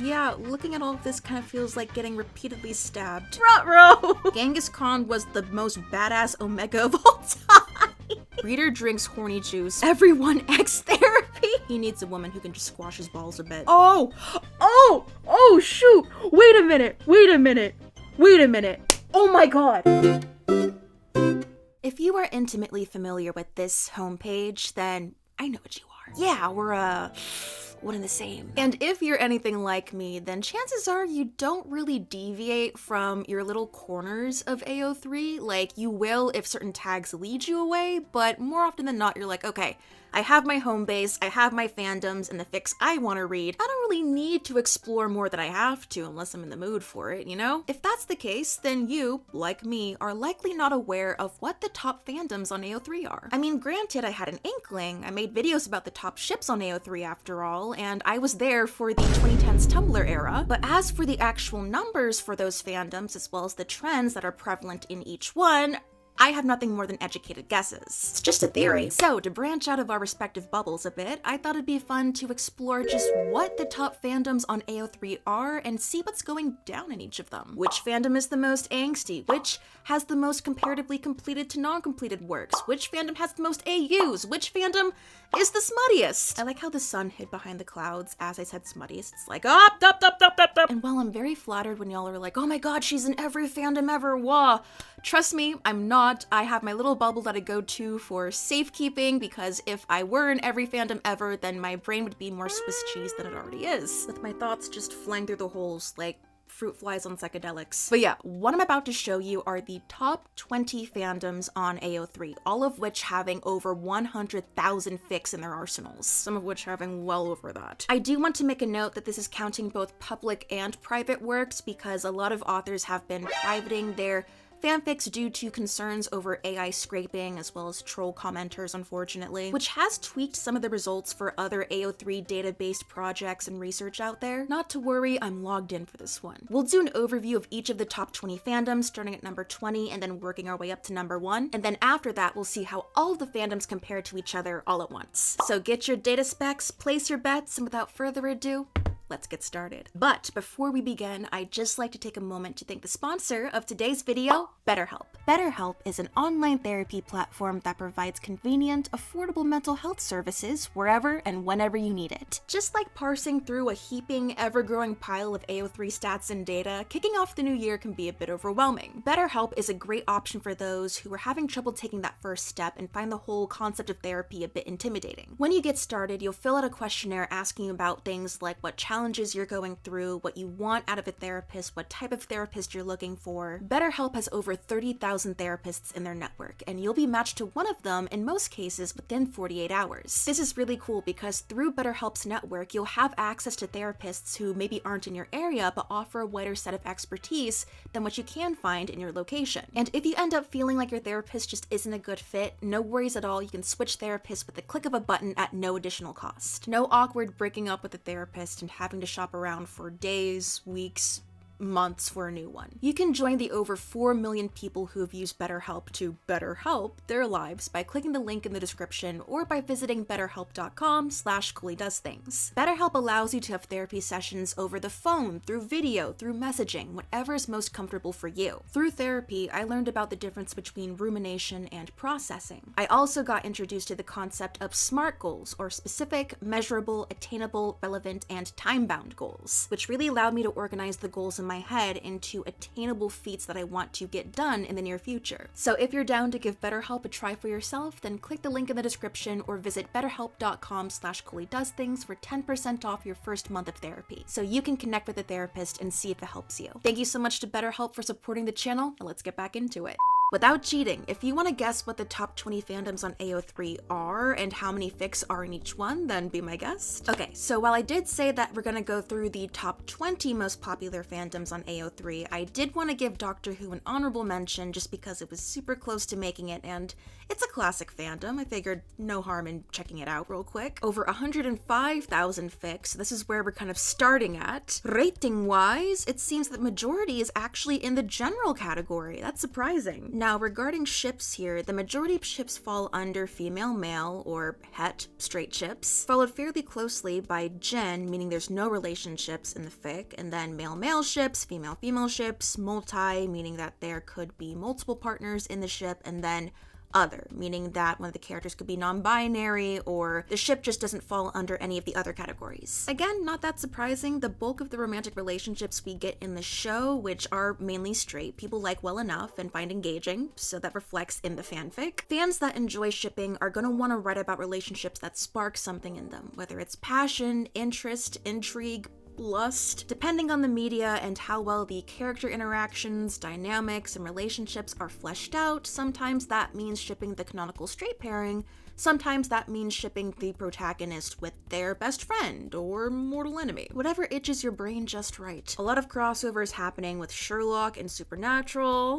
Yeah, looking at all of this kind of feels like getting repeatedly stabbed. Ruh-roh! Genghis Khan was the most badass Omega of all time. Reader drinks horny juice. Everyone X therapy. He needs a woman who can just squash his balls a bit. Oh, shoot. Wait a minute. Oh my god. If you are intimately familiar with this homepage, then I know what you are. Yeah, we're, one and the same. And if you're anything like me, then chances are you don't really deviate from your little corners of AO3. Like, you will if certain tags lead you away, but more often than not, you're like, okay, I have my home base, I have my fandoms and the fics I want to read. I don't really need to explore more than I have to unless I'm in the mood for it, you know? If that's the case, then you, like me, are likely not aware of what the top fandoms on AO3 are. I mean, granted, I had an inkling. I made videos about the top ships on AO3 after all, and I was there for the 2010s Tumblr era. But as for the actual numbers for those fandoms, as well as the trends that are prevalent in each one, I have nothing more than educated guesses. It's just a theory. So, to branch out of our respective bubbles a bit, I thought it'd be fun to explore just what the top fandoms on AO3 are and see what's going down in each of them. Which fandom is the most angsty? Which has the most comparatively completed to non-completed works? Which fandom has the most AUs? Which fandom is the smuttiest? I like how the sun hid behind the clouds as I said smuttiest. It's like, up. And while I'm very flattered when y'all are like, oh my god, she's in every fandom ever, wah. Trust me, I'm not. I have my little bubble that I go to for safekeeping, because if I were in every fandom ever, then my brain would be more Swiss cheese than it already is, with my thoughts just flying through the holes like fruit flies on psychedelics. But yeah, what I'm about to show you are the top 20 fandoms on AO3, all of which having over 100,000 fics in their arsenals, some of which having well over that. I do want to make a note that this is counting both public and private works, because a lot of authors have been privating their fanfics due to concerns over AI scraping as well as troll commenters, unfortunately, which has tweaked some of the results for other AO3 data-based projects and research out there. Not to worry, I'm logged in for this one. We'll do an overview of each of the top 20 fandoms, starting at number 20 and then working our way up to number 1, and then after that we'll see how all of the fandoms compare to each other all at once. So get your data specs, place your bets, and without further ado, let's get started. But before we begin, I'd just like to take a moment to thank the sponsor of today's video, BetterHelp. BetterHelp is an online therapy platform that provides convenient, affordable mental health services wherever and whenever you need it. Just like parsing through a heaping, ever-growing pile of AO3 stats and data, kicking off the new year can be a bit overwhelming. BetterHelp is a great option for those who are having trouble taking that first step and find the whole concept of therapy a bit intimidating. When you get started, you'll fill out a questionnaire asking about things like what challenges you're going through, what you want out of a therapist, what type of therapist you're looking for. BetterHelp has over 30,000 therapists in their network, and you'll be matched to one of them in most cases within 48 hours. This is really cool because through BetterHelp's network, you'll have access to therapists who maybe aren't in your area but offer a wider set of expertise than what you can find in your location. And if you end up feeling like your therapist just isn't a good fit, no worries at all. You can switch therapists with the click of a button at no additional cost. No awkward breaking up with a therapist and having to shop around for days, weeks, months for a new one. You can join the over 4 million people who have used BetterHelp to better help their lives by clicking the link in the description or by visiting betterhelp.com/ColeyDoesThings. BetterHelp allows you to have therapy sessions over the phone, through video, through messaging, whatever is most comfortable for you. Through therapy, I learned about the difference between rumination and processing. I also got introduced to the concept of SMART goals, or specific, measurable, attainable, relevant, and time-bound goals, which really allowed me to organize the goals in my head into attainable feats that I want to get done in the near future. So if you're down to give BetterHelp a try for yourself, then click the link in the description or visit betterhelp.com/ColeyDoesThings for 10% off your first month of therapy, so you can connect with a therapist and see if it helps you. Thank you so much to BetterHelp for supporting the channel, and let's get back into it. Without cheating, if you want to guess what the top 20 fandoms on AO3 are and how many fics are in each one, then be my guest. Okay, so while I did say that we're gonna go through the top 20 most popular fandoms on AO3, I did want to give Doctor Who an honorable mention just because it was super close to making it, and it's a classic fandom. I figured no harm in checking it out real quick. Over 105,000 fics. This is where we're kind of starting at. Rating-wise, it seems that majority is actually in the general category. That's surprising. Now, regarding ships here, the majority of ships fall under female-male or het, straight ships, followed fairly closely by gen, meaning there's no relationships in the fic, and then male-male ships, female-female ships, multi, meaning that there could be multiple partners in the ship, and then other, meaning that one of the characters could be non-binary, or the ship just doesn't fall under any of the other categories. Again, not that surprising, the bulk of the romantic relationships we get in the show, which are mainly straight, people like well enough and find engaging, so that reflects in the fanfic. Fans that enjoy shipping are gonna want to write about relationships that spark something in them, whether it's passion, interest, intrigue, lust. Depending on the media and how well the character interactions, dynamics, and relationships are fleshed out, sometimes that means shipping the canonical straight pairing, sometimes that means shipping the protagonist with their best friend or mortal enemy. Whatever itches your brain just right. A lot of crossovers happening with Sherlock and Supernatural.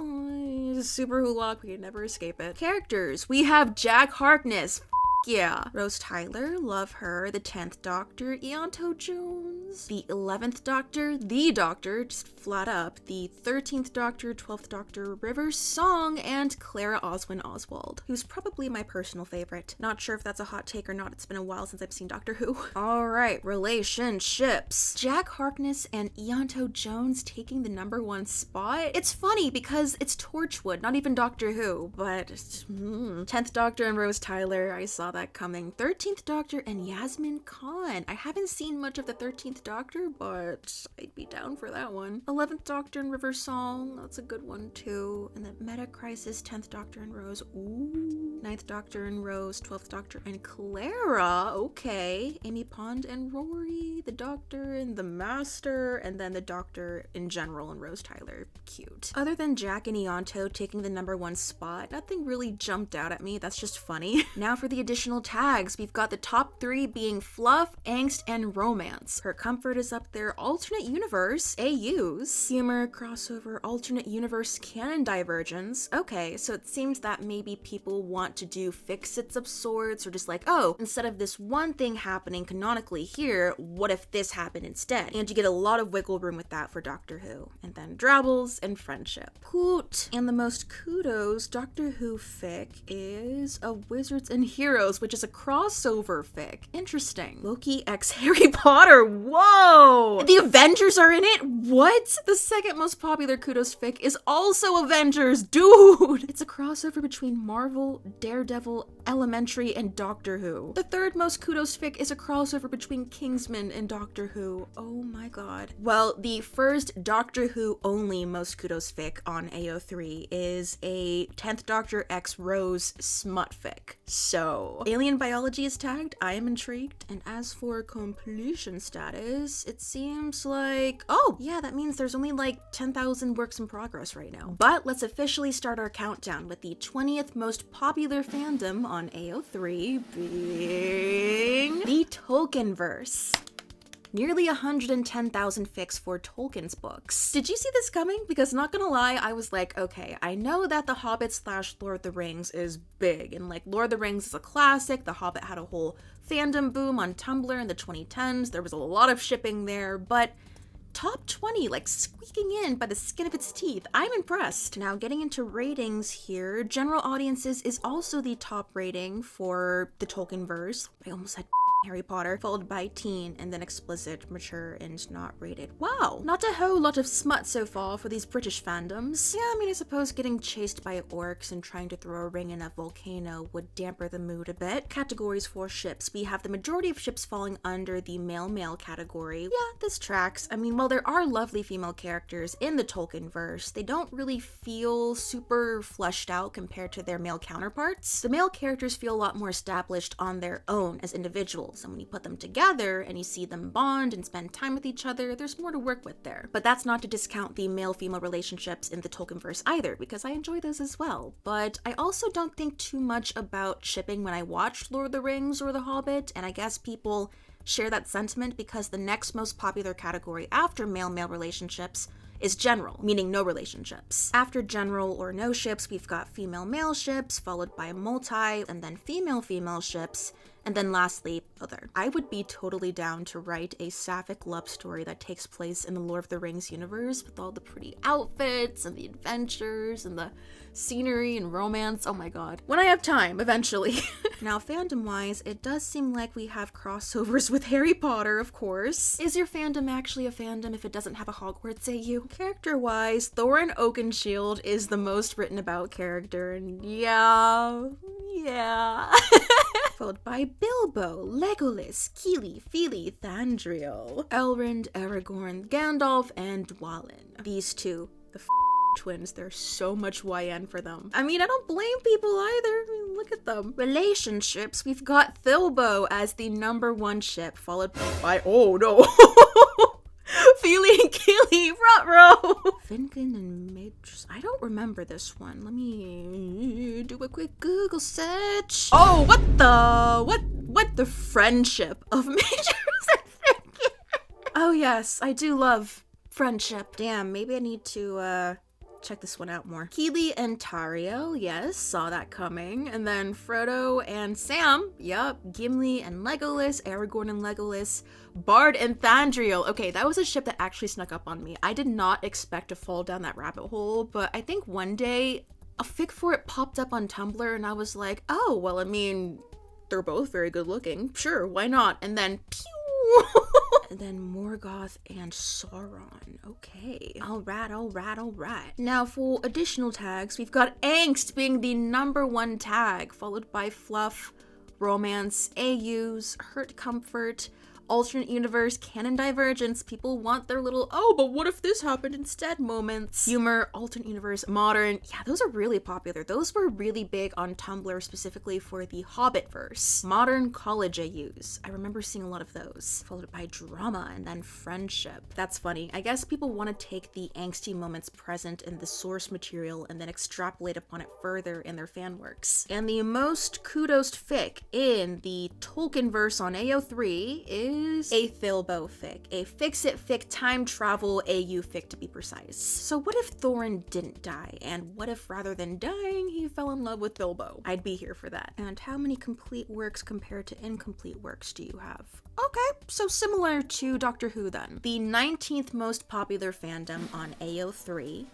Super Hulock, we can never escape it. Characters, we have Jack Harkness. Yeah. Rose Tyler, love her. The 10th Doctor, Eonto Jones. The 11th Doctor, the Doctor, just flat up. The 13th Doctor, 12th Doctor, River Song, and Clara Oswin Oswald, who's probably my personal favorite. Not sure if that's a hot take or not. It's been a while since I've seen Doctor Who. Alright, relationships. Jack Harkness and Eonto Jones taking the #1 spot. It's funny because it's Torchwood, not even Doctor Who, but 10th Doctor and Rose Tyler, I saw that coming. 13th Doctor and Yasmin Khan. I haven't seen much of the 13th Doctor, but I'd be down for that one. 11th Doctor and River Song, that's a good one too. And then Meta Crisis, 10th Doctor and Rose. Ooh. 9th Doctor and Rose, 12th Doctor and Clara. Okay. Amy Pond and Rory, the Doctor and the Master, and then the Doctor in general and Rose Tyler. Cute. Other than Jack and Eonto taking the #1 spot, nothing really jumped out at me. That's just funny. Now for the additional tags, we've got the top 3 being fluff, angst, and romance. Her comfort is up there. Alternate universe, AUs. Humor, crossover, alternate universe, canon divergence. Okay, so it seems that maybe people want to do fix-its of sorts, or just like, oh, instead of this one thing happening canonically here, what if this happened instead? And you get a lot of wiggle room with that for Doctor Who. And then drabbles and friendship. Poot. And the most kudos Doctor Who fic is a Wizards and Heroes, which is a crossover fic. Interesting. Loki x Harry Potter. Whoa! The Avengers are in it? What? The second most popular kudos fic is also Avengers. Dude! It's a crossover between Marvel, Daredevil, Elementary, and Doctor Who. The third most kudos fic is a crossover between Kingsman and Doctor Who. Oh my god. Well, the first Doctor Who only most kudos fic on AO3 is a 10th Doctor x Rose smut fic. So, alien biology is tagged. I am intrigued. And as for completion status, it seems like, oh yeah, that means there's only like 10,000 works in progress right now. But let's officially start our countdown with the 20th most popular fandom on AO3 being the Tolkienverse. Nearly 110,000 fics for Tolkien's books. Did you see this coming? Because not gonna lie, I was like, okay, I know that The Hobbit / Lord of the Rings is big, and like Lord of the Rings is a classic. The Hobbit had a whole fandom boom on Tumblr in the 2010s. There was a lot of shipping there, but top 20, like squeaking in by the skin of its teeth. I'm impressed. Now getting into ratings here, general audiences is also the top rating for the Tolkienverse. I almost had Harry Potter, followed by teen, and then explicit, mature, and not rated. Wow, not a whole lot of smut so far for these British fandoms. Yeah, I mean, I suppose getting chased by orcs and trying to throw a ring in a volcano would damper the mood a bit. Categories for ships. We have the majority of ships falling under the male-male category. Yeah, this tracks. I mean, while there are lovely female characters in the Tolkienverse, they don't really feel super fleshed out compared to their male counterparts. The male characters feel a lot more established on their own as individuals. And when you put them together and you see them bond and spend time with each other, there's more to work with there. But that's not to discount the male-female relationships in the Tolkienverse either, because I enjoy those as well. But I also don't think too much about shipping when I watched Lord of the Rings or The Hobbit, and I guess people share that sentiment because the next most popular category after male-male relationships is general, meaning no relationships. After general or no ships, we've got female-male ships, followed by multi, and then female-female ships, And then lastly, other. I would be totally down to write a sapphic love story that takes place in the Lord of the Rings universe with all the pretty outfits and the adventures and the scenery and romance. Oh my god. When I have time, eventually. Now, fandom-wise, it does seem like we have crossovers with Harry Potter, of course. Is your fandom actually a fandom if it doesn't have a Hogwarts AU? Character-wise, Thorin Oakenshield is the most written about character, and yeah. Followed by Bilbo, Legolas, Keely, Feely, Thandriel, Elrond, Aragorn, Gandalf, and Dwalin. These two, the twins, there's so much YN for them. I mean, I don't blame people either. I mean, look at them. Relationships, we've got Thilbo as the #1 ship, followed by, oh no, Feely and Keely, front row. Fingon and Matrix. I don't remember this one. Let me do a quick Google search. Oh, what the friendship of Matrix and Fingon. Oh yes, I do love friendship. Damn, maybe I need to check this one out more. Keely and Tario, yes, saw that coming. And then Frodo and Sam, yup. Gimli and Legolas, Aragorn and Legolas, Bard and Thandriel. Okay, that was a ship that actually snuck up on me. I did not expect to fall down that rabbit hole, but I think one day a fic for it popped up on Tumblr and I was like, oh, well, I mean, they're both very good looking. Sure, why not? And then, pew! And then Morgoth and Sauron. Okay. Alright. Now for additional tags, we've got Angst being the #1 tag, followed by Fluff, Romance, AUs, Hurt Comfort, Alternate Universe, Canon Divergence. People want their little, oh, but what if this happened instead moments. Humor, Alternate Universe, Modern. Yeah, those are really popular. Those were really big on Tumblr, specifically for the Hobbitverse. Modern college AUs. I remember seeing a lot of those. Followed by Drama and then Friendship. That's funny. I guess people want to take the angsty moments present in the source material and then extrapolate upon it further in their fan works. And the most kudos fic in the Tolkienverse on AO3 is a Thilbo fic, a fix-it fic time travel AU fic to be precise. So what if Thorin didn't die, and what if rather than dying, he fell in love with Thilbo? I'd be here for that. And how many complete works compared to incomplete works do you have? Okay, so similar to Doctor Who then. The 19th most popular fandom on AO3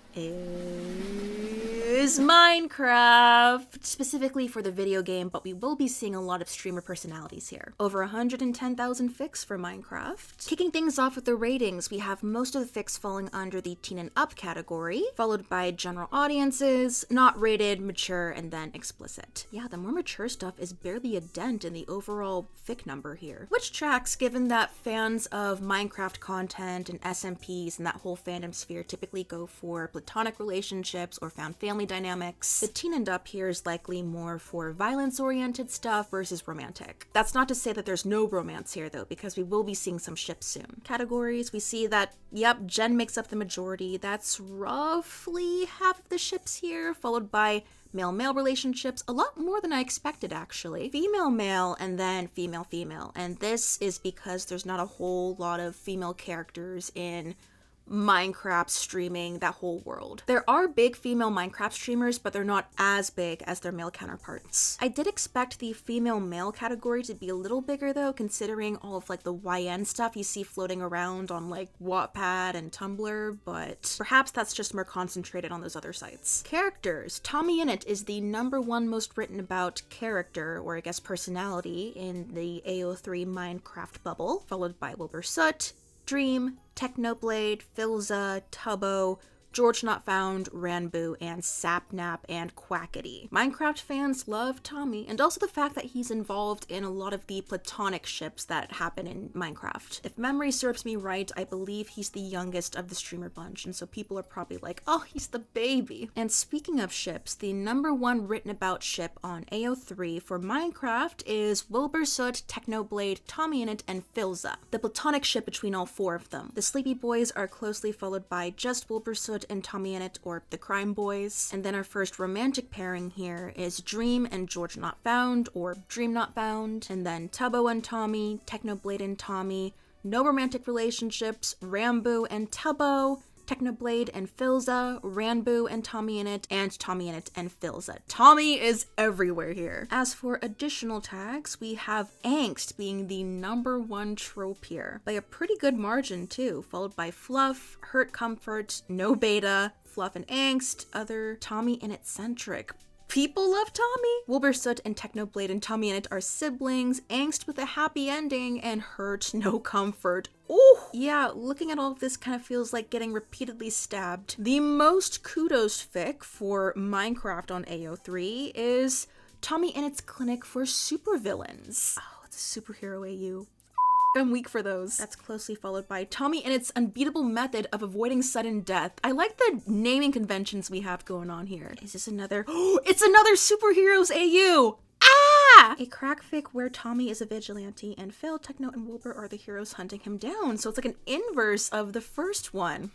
is Minecraft, specifically for the video game, but we will be seeing a lot of streamer personalities here. Over 110,000 fics for Minecraft. Kicking things off with the ratings, we have most of the fics falling under the teen and up category, followed by general audiences, not rated, mature, and then explicit. Yeah, the more mature stuff is barely a dent in the overall fic number here, which tracks given that fans of Minecraft content and SMPs and that whole fandom sphere typically go for platonic relationships or found family dynamics. The teen and up here is likely more for violence-oriented stuff versus romantic. That's not to say that there's no romance here though, because we will be seeing some ships soon. Categories, we see that, yep, Gen makes up the majority. That's roughly half of the ships here, followed by male-male relationships, a lot more than I expected actually. Female-male and then female-female, and this is because there's not a whole lot of female characters in Minecraft streaming, that whole world. There are big female Minecraft streamers, but they're not as big as their male counterparts. I did expect the female-male category to be a little bigger though, considering all of like the YN stuff you see floating around on like Wattpad and Tumblr, but perhaps that's just more concentrated on those other sites. Characters. TommyInnit is the #1 most written about character, or I guess personality, in the AO3 Minecraft bubble, followed by Wilbur Soot, Dream, Technoblade, Filza, Tubbo, George Not Found, Ranboo, and Sapnap, and Quackity. Minecraft fans love Tommy, and also the fact that he's involved in a lot of the platonic ships that happen in Minecraft. If memory serves me right, I believe he's the youngest of the streamer bunch, and so people are probably like, oh, he's the baby. And speaking of ships, the #1 written about ship on AO3 for Minecraft is Wilbur Soot, Technoblade, TommyInnit, and Filza, the platonic ship between all 4 of them. The Sleepy Boys are closely followed by just Wilbur Soot and TommyInnit, or the Crime Boys. And then our first romantic pairing here is Dream and George Not Found, or Dream Not Found. And then Tubbo and Tommy, Technoblade and Tommy. No romantic relationships, Ranboo and Tubbo, Technoblade and Filza, Ranboo and Tommyinit, and Tommyinit and Filza. Tommy is everywhere here. As for additional tags, we have Angst being the #1 trope here, by a pretty good margin too, followed by Fluff, Hurt Comfort, No Beta, Fluff and Angst, other Tommyinit centric. People love Tommy! Wilbursoot and Technoblade and Tommyinit are siblings, Angst with a happy ending, and Hurt No Comfort. Ooh! Yeah, looking at all of this kind of feels like getting repeatedly stabbed. The most kudos fic for Minecraft on AO3 is Tommyinit's Clinic for Supervillains. Oh, it's a superhero AU. I'm weak for those. That's closely followed by Tommyinit's Unbeatable Method of Avoiding Sudden Death. I like the naming conventions we have going on here. Is this another? It's another Superheroes AU! Ah! A crack fic where Tommy is a vigilante and Phil, Techno, and Wilbur are the heroes hunting him down. So it's like an inverse of the first one.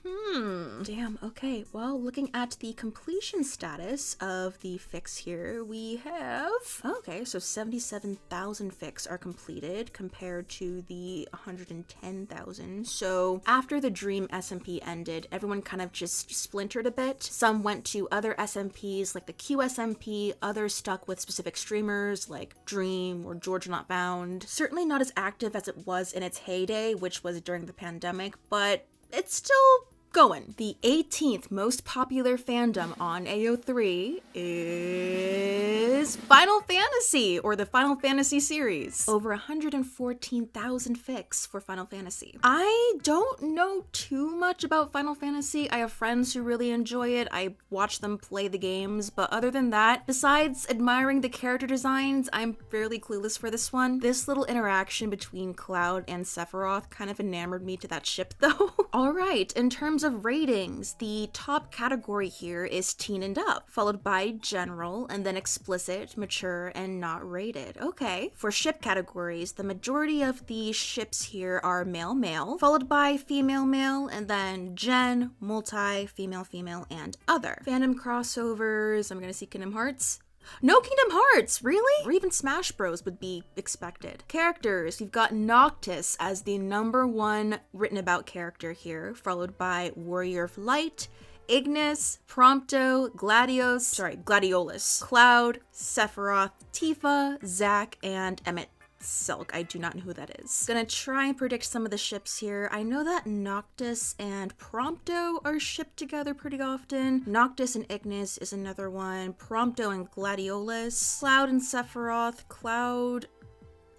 Damn, okay. Well, looking at the completion status of the fics here, we have... Okay, so 77,000 fics are completed compared to the 110,000. So after the Dream SMP ended, everyone kind of just splintered a bit. Some went to other SMPs like the QSMP, others stuck with specific streamers like Dream or Georgia Not Found. Certainly not as active as it was in its heyday, which was during the pandemic, but it's still going. The 18th most popular fandom on AO3 is Final Fantasy, or the Final Fantasy series. Over 114,000 fics for Final Fantasy. I don't know too much about Final Fantasy. I have friends who really enjoy it. I watch them play the games, but other than that, besides admiring the character designs, I'm fairly clueless for this one. This little interaction between Cloud and Sephiroth kind of enamored me to that ship though. Alright, in terms of ratings, the top category here is teen and up, followed by general, and then explicit, mature, and not rated. Okay. For ship categories, the majority of the ships here are male-male, followed by female-male, and then gen, multi, female-female, and other. Fandom crossovers, I'm gonna see Kingdom Hearts. No Kingdom Hearts, really? Or even Smash Bros would be expected. Characters, you've got Noctis as the #1 written about character here, followed by Warrior of Light, Ignis, Prompto, Gladiolus, Cloud, Sephiroth, Tifa, Zack, and Emmett Silk. I do not know who that is. Gonna try and predict some of the ships here. I know that Noctis and Prompto are shipped together pretty often. Noctis and Ignis is another one. Prompto and Gladiolus. Cloud and Sephiroth. Cloud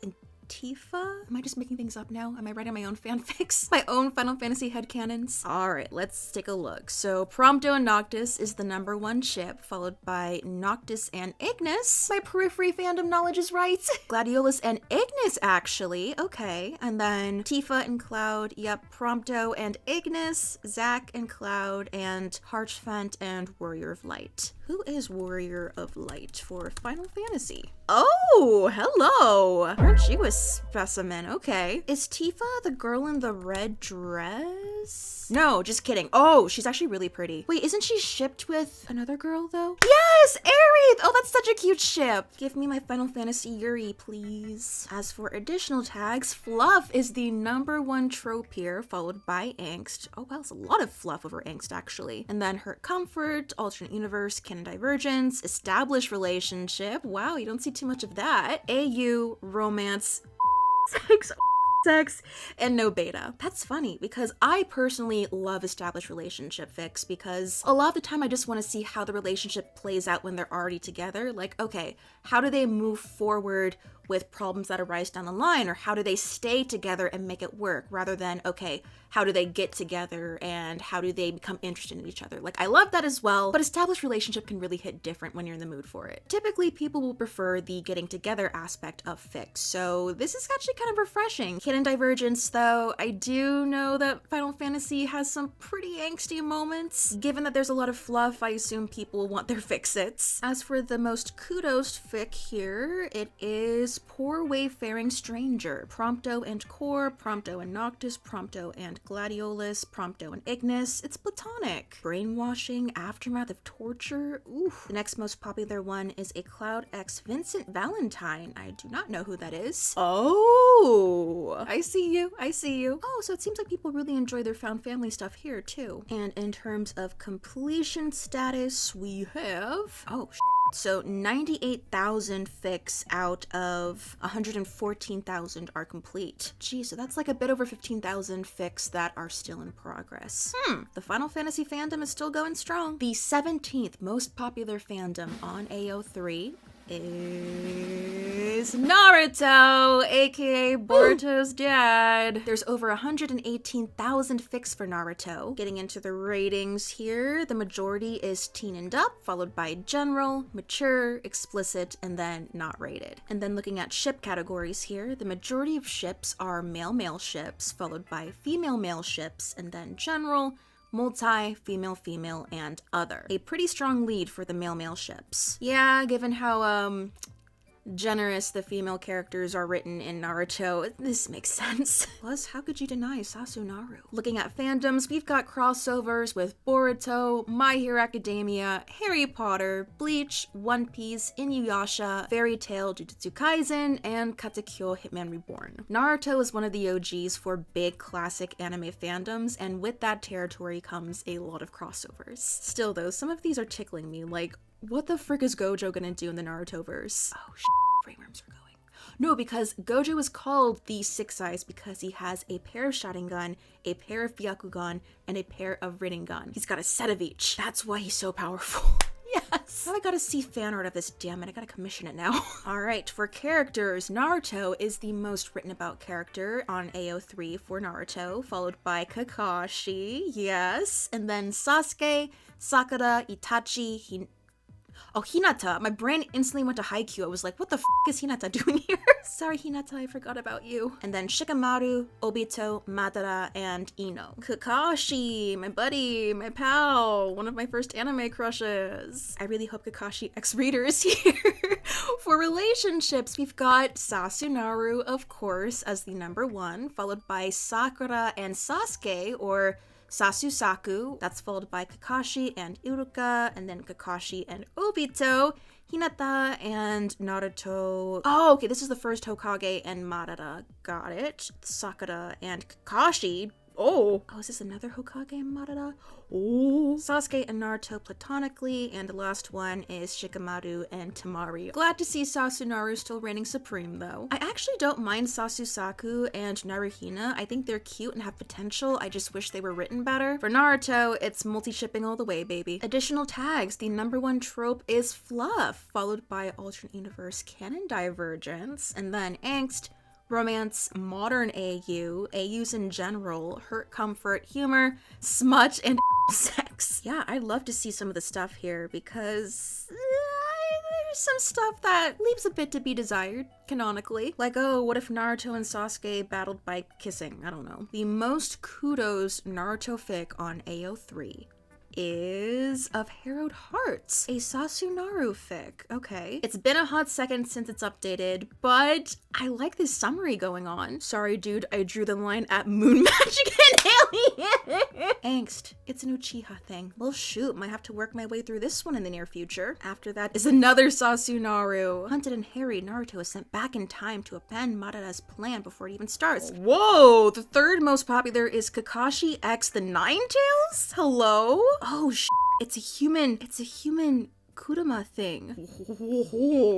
and Tifa? Am I just making things up now? Am I writing my own fanfics? My own Final Fantasy headcanons? Alright, let's take a look. So Prompto and Noctis is the #1 ship, followed by Noctis and Ignis. My periphery fandom knowledge is right. Gladiolus and Ignis, actually. Okay. And then Tifa and Cloud. Yep. Prompto and Ignis. Zack and Cloud. And Harchfant and Warrior of Light. Who is Warrior of Light for Final Fantasy? Oh, hello! Aren't you a specimen? Okay. Is Tifa the girl in the red dress? No, just kidding. Oh, she's actually really pretty. Wait, isn't she shipped with another girl, though? Yes! Aerith! Oh, that's such a cute ship. Give me my Final Fantasy Yuri, please. As for additional tags, Fluff is the #1 trope here, followed by Angst. Oh, wow, it's a lot of Fluff over Angst, actually. And then Hurt Comfort, Alternate Universe, Canon Divergence, Established Relationship. Wow, you don't see too much of that. AU, Romance, sex, and no beta. That's funny because I personally love established relationship fics because a lot of the time I just want to see how the relationship plays out when they're already together. Like, okay, how do they move forward with problems that arise down the line, or how do they stay together and make it work, rather than, okay, how do they get together and how do they become interested in each other? Like, I love that as well, but established relationship can really hit different when you're in the mood for it. Typically, people will prefer the getting together aspect of fics, so this is actually kind of refreshing. Canon Divergence, though, I do know that Final Fantasy has some pretty angsty moments. Given that there's a lot of fluff, I assume people want their fix-its. As for the most kudos fic here, it is is Poor Wayfaring Stranger, Prompto and Core, Prompto and Noctis, Prompto and Gladiolus, Prompto and Ignis. It's platonic. Brainwashing, Aftermath of Torture. Oof. The next most popular one is a Cloud X Vincent Valentine. I do not know who that is. Oh, I see you. I see you. Oh, so it seems like people really enjoy their found family stuff here too. And in terms of completion status, we have, so 98,000 fics out of 114,000 are complete. Geez, so that's like a bit over 15,000 fics that are still in progress. The Final Fantasy fandom is still going strong. The 17th most popular fandom on AO3 is Naruto, aka Boruto's dad. There's over 118,000 fics for Naruto. Getting into the ratings here, the majority is teen and up, followed by general, mature, explicit, and then not rated. And then looking at ship categories here, the majority of ships are male-male ships, followed by female-male ships, and then general, multi, female-female, and other. A pretty strong lead for the male-male ships. Yeah, given how, generous the female characters are written in Naruto, this makes sense. Plus, how could you deny Sasunaru? Looking at fandoms, we've got crossovers with Boruto, My Hero Academia, Harry Potter, Bleach, One Piece, Inuyasha, Fairy Tail, Jujutsu Kaisen, and Katekyo Hitman Reborn. Naruto is one of the OGs for big classic anime fandoms, and with that territory comes a lot of crossovers. Still though, some of these are tickling me, like, what the frick is Gojo gonna do in the Naruto-verse? Oh, brain worms are going. No, because Gojo is called the Six Eyes because he has a pair of Sharingan, a pair of Byakugan, and a pair of Rinnegan. He's got a set of each. That's why he's so powerful. Yes! Now I gotta see fan art of this, damn it, I gotta commission it now. Alright, for characters, Naruto is the most written about character on AO3 for Naruto, followed by Kakashi, yes, and then Sasuke, Sakura, Itachi, Hinata. My brain instantly went to Haikyuu. I was like, what the f is Hinata doing here? Sorry, Hinata, I forgot about you. And then Shikamaru, Obito, Madara, and Ino. Kakashi, my buddy, my pal, one of my first anime crushes. I really hope Kakashi X Reader is here. For relationships, we've got Sasunaru, of course, as the number one, followed by Sakura and Sasuke, or Sasu-saku, that's followed by Kakashi and Iruka, and then Kakashi and Obito, Hinata and Naruto. Oh, okay, this is the first Hokage and Madara. Got it. Sakura and Kakashi. Oh, is this another Hokage and Madara? Oh. Sasuke and Naruto platonically, and the last one is Shikamaru and Temari. Glad to see Sasunaru still reigning supreme, though. I actually don't mind Sasu-saku and Naruhina. I think they're cute and have potential. I just wish they were written better. For Naruto, it's multi-shipping all the way, baby. Additional tags. The number one trope is fluff, followed by alternate universe canon divergence, and then angst, romance, modern AUs in general, hurt, comfort, humor, smut, and sex. Yeah, I'd love to see some of the stuff here because there's some stuff that leaves a bit to be desired, canonically. Like, oh, what if Naruto and Sasuke battled by kissing? I don't know. The most kudos Naruto fic on AO3 is of Harrowed Hearts, a Sasunaru fic. Okay. It's been a hot second since it's updated, but I like this summary going on. Sorry, dude, I drew the line at Moon Magic and Alien. Angst. It's an Uchiha thing. Well, shoot, might have to work my way through this one in the near future. After that is another Sasunaru. Hunted and harried, Naruto is sent back in time to abandon Madara's plan before it even starts. Whoa! The third most popular is Kakashi X the Ninetales? Hello? Oh, it's a human Kurama thing.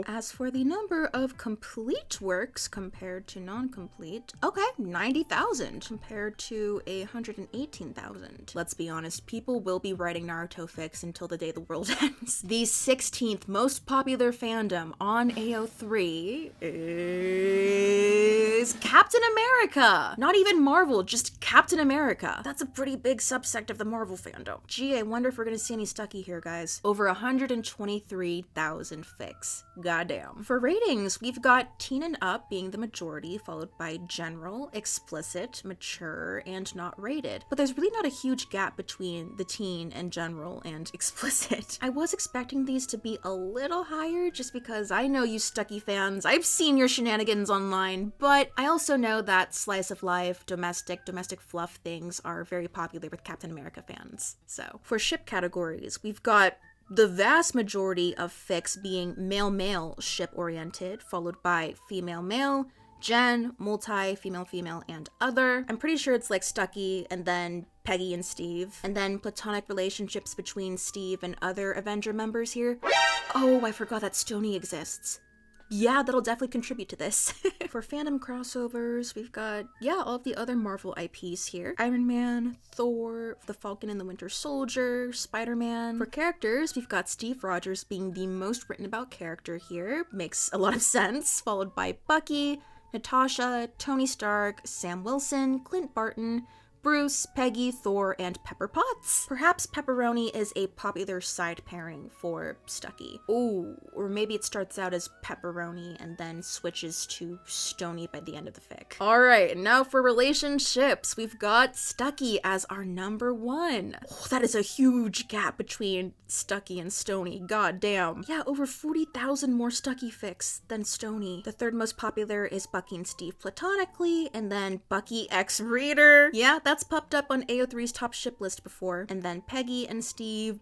As for the number of complete works compared to non-complete, okay, 90,000 compared to 118,000. Let's be honest, people will be writing Naruto fics until the day the world ends. The 16th most popular fandom on AO3 is Captain America. Not even Marvel, just Captain America. That's a pretty big subsect of the Marvel fandom. Gee, I wonder if we're gonna see any Stucky here, guys. Over 120 123,000 fics. Goddamn. For ratings, we've got teen and up being the majority, followed by general, explicit, mature, and not rated. But there's really not a huge gap between the teen and general and explicit. I was expecting these to be a little higher just because I know you Stucky fans. I've seen your shenanigans online, but I also know that slice of life, domestic fluff things are very popular with Captain America fans. So, for ship categories, we've got the vast majority of fics being male-male ship-oriented, followed by female-male, gen, multi, female-female, and other. I'm pretty sure it's like Stucky, and then Peggy and Steve, and then platonic relationships between Steve and other Avenger members here. Oh, I forgot that Stony exists. Yeah, that'll definitely contribute to this. For fandom crossovers, we've got, all of the other Marvel IPs here. Iron Man, Thor, The Falcon and the Winter Soldier, Spider-Man. For characters, we've got Steve Rogers being the most written about character here. Makes a lot of sense. Followed by Bucky, Natasha, Tony Stark, Sam Wilson, Clint Barton, Bruce, Peggy, Thor, and Pepper Potts. Perhaps Pepperoni is a popular side pairing for Stucky. Ooh, or maybe it starts out as Pepperoni and then switches to Stony by the end of the fic. Alright, now for relationships, we've got Stucky as our number one. Oh, that is a huge gap between Stucky and Stony, god damn. Yeah, over 40,000 more Stucky fics than Stony. The third most popular is Bucky and Steve platonically, and then Bucky x Reader. Yeah, that's popped up on AO3's top ship list before. And then Peggy and Steve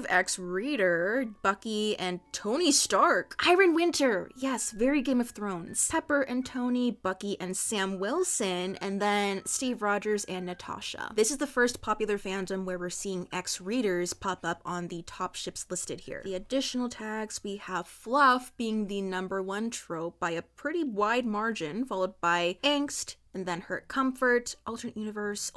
x Reader, Bucky and Tony Stark. Iron Winter, yes, very Game of Thrones. Pepper and Tony, Bucky and Sam Wilson, and then Steve Rogers and Natasha. This is the first popular fandom where we're seeing X Readers pop up on the top ships listed here. The additional tags, we have Fluff being the number one trope by a pretty wide margin, followed by Angst, and then Hurt Comfort, alternate universe,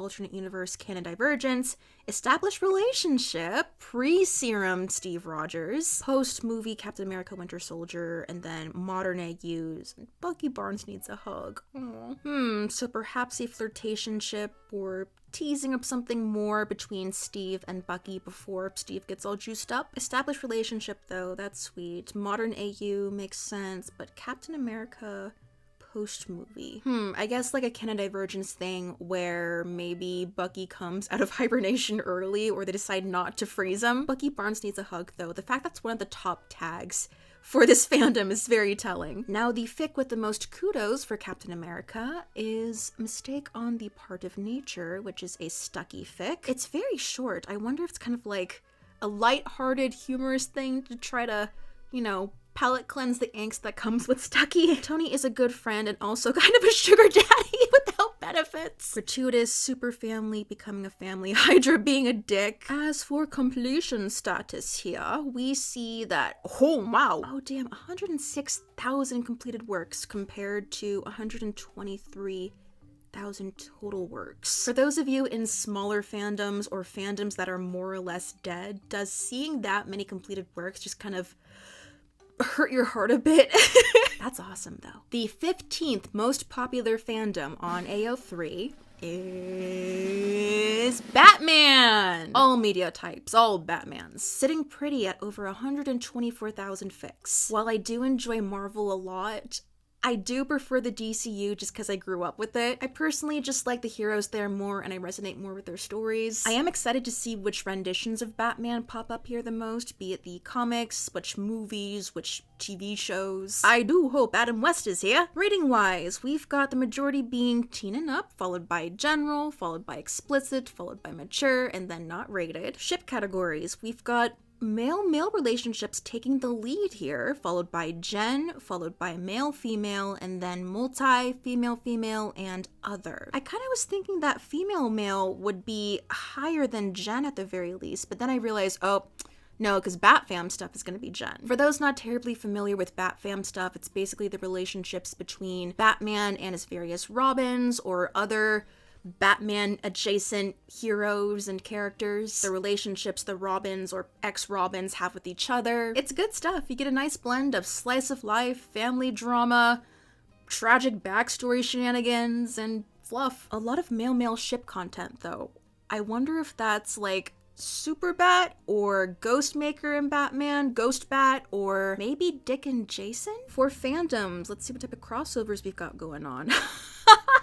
canon divergence, established relationship, pre-serum Steve Rogers, post-movie Captain America Winter Soldier, and then modern AUs, and Bucky Barnes needs a hug. Aww. So perhaps a flirtationship or teasing up something more between Steve and Bucky before Steve gets all juiced up. Established relationship though, that's sweet. Modern AU makes sense, but Captain America post-movie. I guess like a canon divergence thing where maybe Bucky comes out of hibernation early or they decide not to freeze him. Bucky Barnes needs a hug though. The fact that's one of the top tags for this fandom is very telling. Now the fic with the most kudos for Captain America is Mistake on the Part of Nature, which is a Stucky fic. It's very short. I wonder if it's kind of like a light-hearted, humorous thing to try to, palate cleanse the angst that comes with Stucky. Tony is a good friend and also kind of a sugar daddy without benefits. Gratuitous super family becoming a family, Hydra being a dick. As for completion status here, we see that, oh damn, 106,000 completed works compared to 123,000 total works. For those of you in smaller fandoms or fandoms that are more or less dead, does seeing that many completed works just kind of hurt your heart a bit? That's awesome though. The 15th most popular fandom on AO3 is Batman! All media types, all Batmans. Sitting pretty at over 124,000 fics. While I do enjoy Marvel a lot, I do prefer the DCU just because I grew up with it. I personally just like the heroes there more and I resonate more with their stories. I am excited to see which renditions of Batman pop up here the most, be it the comics, which movies, which TV shows. I do hope Adam West is here. Rating-wise, we've got the majority being teen and up, followed by general, followed by explicit, followed by mature, and then not rated. Ship categories, we've got male-male relationships taking the lead here, followed by gen, followed by male-female, and then multi, female-female, and other. I kind of was thinking that female-male would be higher than gen at the very least, but then I realized, no, because Batfam stuff is going to be gen. For those not terribly familiar with Batfam stuff, it's basically the relationships between Batman and his various Robins or other Batman-adjacent heroes and characters, the relationships the Robins or ex-Robins have with each other. It's good stuff. You get a nice blend of slice of life, family drama, tragic backstory shenanigans, and fluff. A lot of male-male ship content, though. I wonder if that's, like, Superbat or Ghostmaker and Batman, Ghostbat, or maybe Dick and Jason? For fandoms, let's see what type of crossovers we've got going on.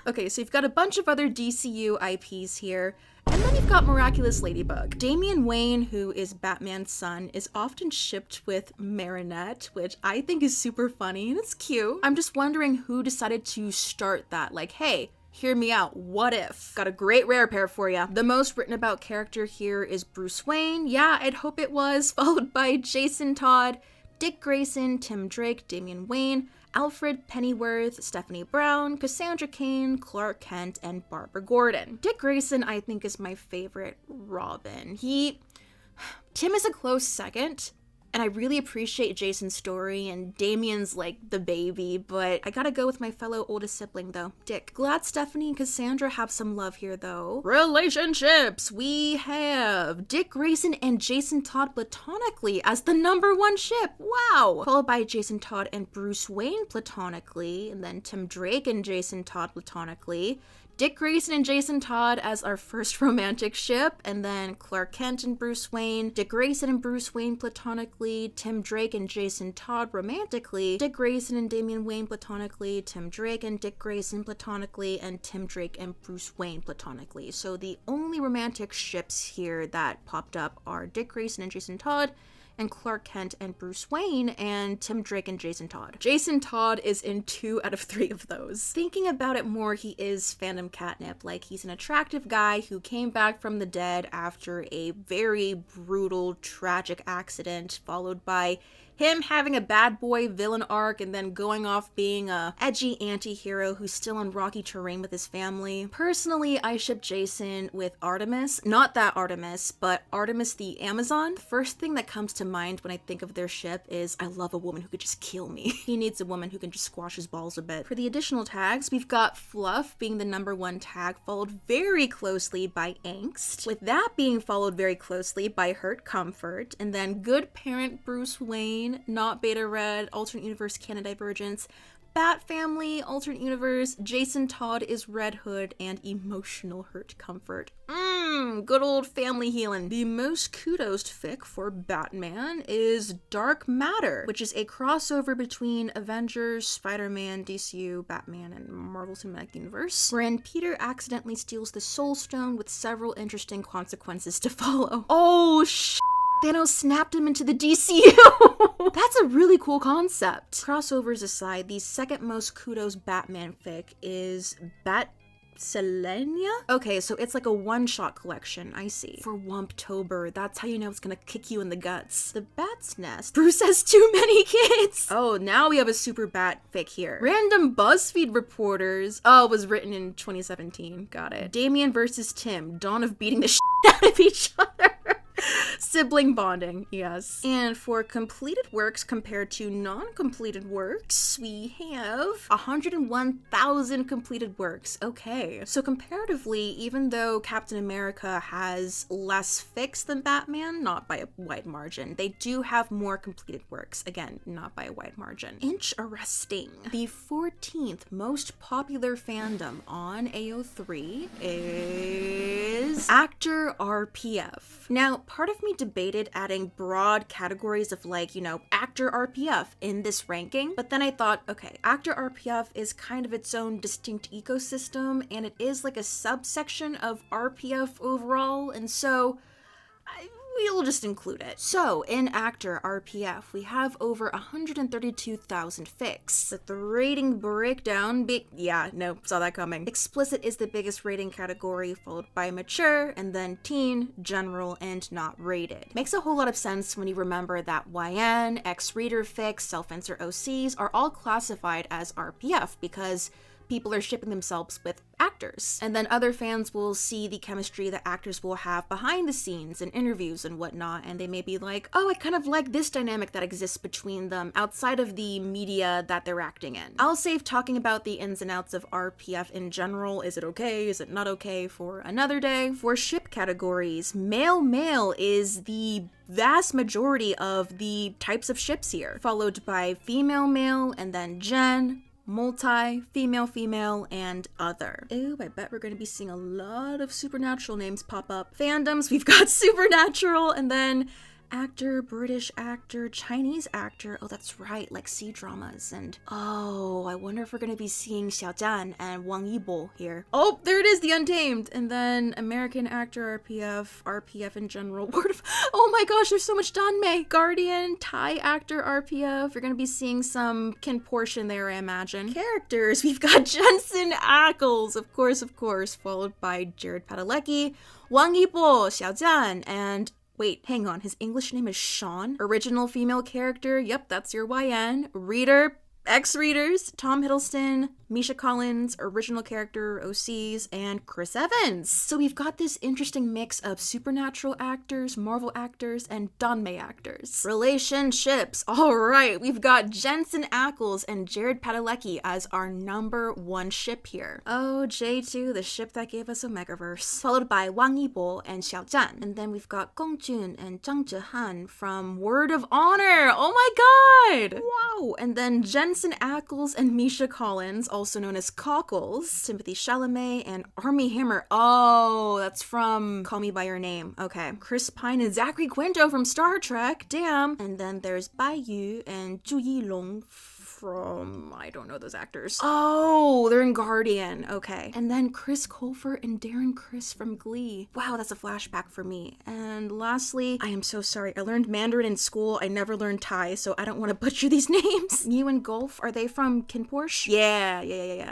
Okay, so you've got a bunch of other DCU IPs here. And then you've got Miraculous Ladybug. Damian Wayne, who is Batman's son, is often shipped with Marinette, which I think is super funny and it's cute. I'm just wondering who decided to start that. Like, hey, hear me out, what if? Got a great rare pair for you. The most written about character here is Bruce Wayne. Yeah, I'd hope it was. Followed by Jason Todd, Dick Grayson, Tim Drake, Damian Wayne, Alfred Pennyworth, Stephanie Brown, Cassandra Cain, Clark Kent, and Barbara Gordon. Dick Grayson, I think, is my favorite Robin. Tim is a close second, and I really appreciate Jason's story, and Damian's like the baby, but I gotta go with my fellow oldest sibling though, Dick. Glad Stephanie and Cassandra have some love here though. Relationships! We have Dick Grayson and Jason Todd platonically as the #1 ship. Wow! Followed by Jason Todd and Bruce Wayne platonically, and then Tim Drake and Jason Todd platonically. Dick Grayson and Jason Todd as our first romantic ship, and then Clark Kent and Bruce Wayne, Dick Grayson and Bruce Wayne platonically, Tim Drake and Jason Todd romantically, Dick Grayson and Damian Wayne platonically, Tim Drake and Dick Grayson platonically, and Tim Drake and Bruce Wayne platonically. So the only romantic ships here that popped up are Dick Grayson and Jason Todd, and Clark Kent and Bruce Wayne, and Tim Drake and Jason Todd. Jason Todd is in 2 out of 3 of those. Thinking about it more, he is fandom catnip. Like, he's an attractive guy who came back from the dead after a very brutal, tragic accident, followed by him having a bad boy villain arc and then going off being a edgy anti-hero who's still on rocky terrain with his family. Personally, I ship Jason with Artemis. Not that Artemis, but Artemis the Amazon. The first thing that comes to mind when I think of their ship is I love a woman who could just kill me. He needs a woman who can just squash his balls a bit. For the additional tags, we've got Fluff being the #1 tag, followed very closely by Angst, with that being followed very closely by Hurt Comfort, and then Good Parent Bruce Wayne, Not Beta Red, Alternate Universe Canon Divergence, Bat Family, Alternate Universe, Jason Todd is Red Hood, and Emotional Hurt Comfort. Good old family healing. The most kudos fic for Batman is Dark Matter, which is a crossover between Avengers, Spider-Man, DCU, Batman, and Marvel Cinematic Universe, wherein Peter accidentally steals the Soul Stone with several interesting consequences to follow. Oh, Thanos snapped him into the DCU! That's a really cool concept. Crossovers aside, the second most kudos Batman fic is Selenia? Okay, so it's like a one-shot collection, I see. For Wumptober, that's how you know it's gonna kick you in the guts. The Bat's Nest. Bruce has too many kids! Oh, now we have a super Bat fic here. Random BuzzFeed reporters. Oh, it was written in 2017. Got it. Damian versus Tim. Dawn of beating the shit out of each other. Sibling bonding, yes. And for completed works compared to non-completed works, we have 101,000 completed works. Okay. So comparatively, even though Captain America has less fics than Batman, not by a wide margin, they do have more completed works. Again, not by a wide margin. Interesting. The 14th most popular fandom on AO3 is Actor RPF. Now, part of me debated adding broad categories of like, Actor RPF in this ranking, but then I thought, okay, Actor RPF is kind of its own distinct ecosystem, and it is like a subsection of RPF overall, and so we'll just include it. So, in Actor RPF, we have over 132,000 fics. With the rating breakdown, saw that coming. Explicit is the biggest rating category, followed by mature, and then teen, general, and not rated. Makes a whole lot of sense when you remember that YN, X-Reader fics, self-insert OCs are all classified as RPF because people are shipping themselves with actors. And then other fans will see the chemistry that actors will have behind the scenes in interviews and whatnot, and they may be like, oh, I kind of like this dynamic that exists between them outside of the media that they're acting in. I'll save talking about the ins and outs of RPF in general, is it okay, is it not okay, for another day. For ship categories, male is the vast majority of the types of ships here, followed by female male, and then gen, multi, female, female, and other. Ooh, I bet we're gonna be seeing a lot of supernatural names pop up. Fandoms, we've got supernatural, and then actor, British actor, Chinese actor. Oh, that's right, like C-dramas. And oh, I wonder if we're gonna be seeing Xiao Zhan and Wang Yibo here. Oh, there it is, the Untamed. And then American actor, RPF in general. Oh my gosh, there's so much Danmei. Guardian, Thai actor, RPF. You're gonna be seeing some kin portion there, I imagine. Characters, we've got Jensen Ackles, of course, followed by Jared Padalecki, Wang Yibo, Xiao Zhan, and wait, hang on, his English name is Sean? Original female character, yep, that's your YN. Reader, ex-readers, Tom Hiddleston, Misha Collins, original character, OCs, and Chris Evans. So we've got this interesting mix of supernatural actors, Marvel actors, and Danmei actors. Relationships, alright, we've got Jensen Ackles and Jared Padalecki as our number one ship here. Oh, J2, the ship that gave us Omegaverse. Followed by Wang Yibo and Xiao Zhan. And then we've got Gong Jun and Zhang Zhihan from Word of Honor. Oh my god! Wow! And then Jensen Ackles and Misha Collins, also known as Cockles, Timothy Chalamet, and Armie Hammer. Oh, that's from Call Me By Your Name. Okay. Chris Pine and Zachary Quinto from Star Trek. Damn. And then there's Bai Yu and Zhu Yilong from, I don't know those actors. Oh, they're in Guardian. Okay. And then Chris Colfer and Darren Criss from Glee. Wow, that's a flashback for me. And lastly, I am so sorry. I learned Mandarin in school. I never learned Thai, so I don't want to butcher these names. Mew and Golf, are they from Kinporsh? Yeah.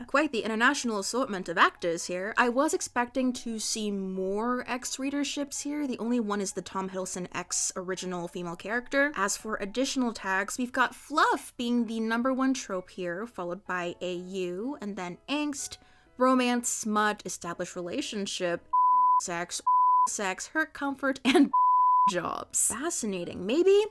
Quite the international assortment of actors here. I was expecting to see more ex-readerships here. The only one is the Tom Hiddleston ex-original female character. As for additional tags, we've got Fluff being the number one trope here, followed by AU, and then angst, romance, smut, established relationship, sex, hurt, comfort, and jobs. Fascinating. Maybe?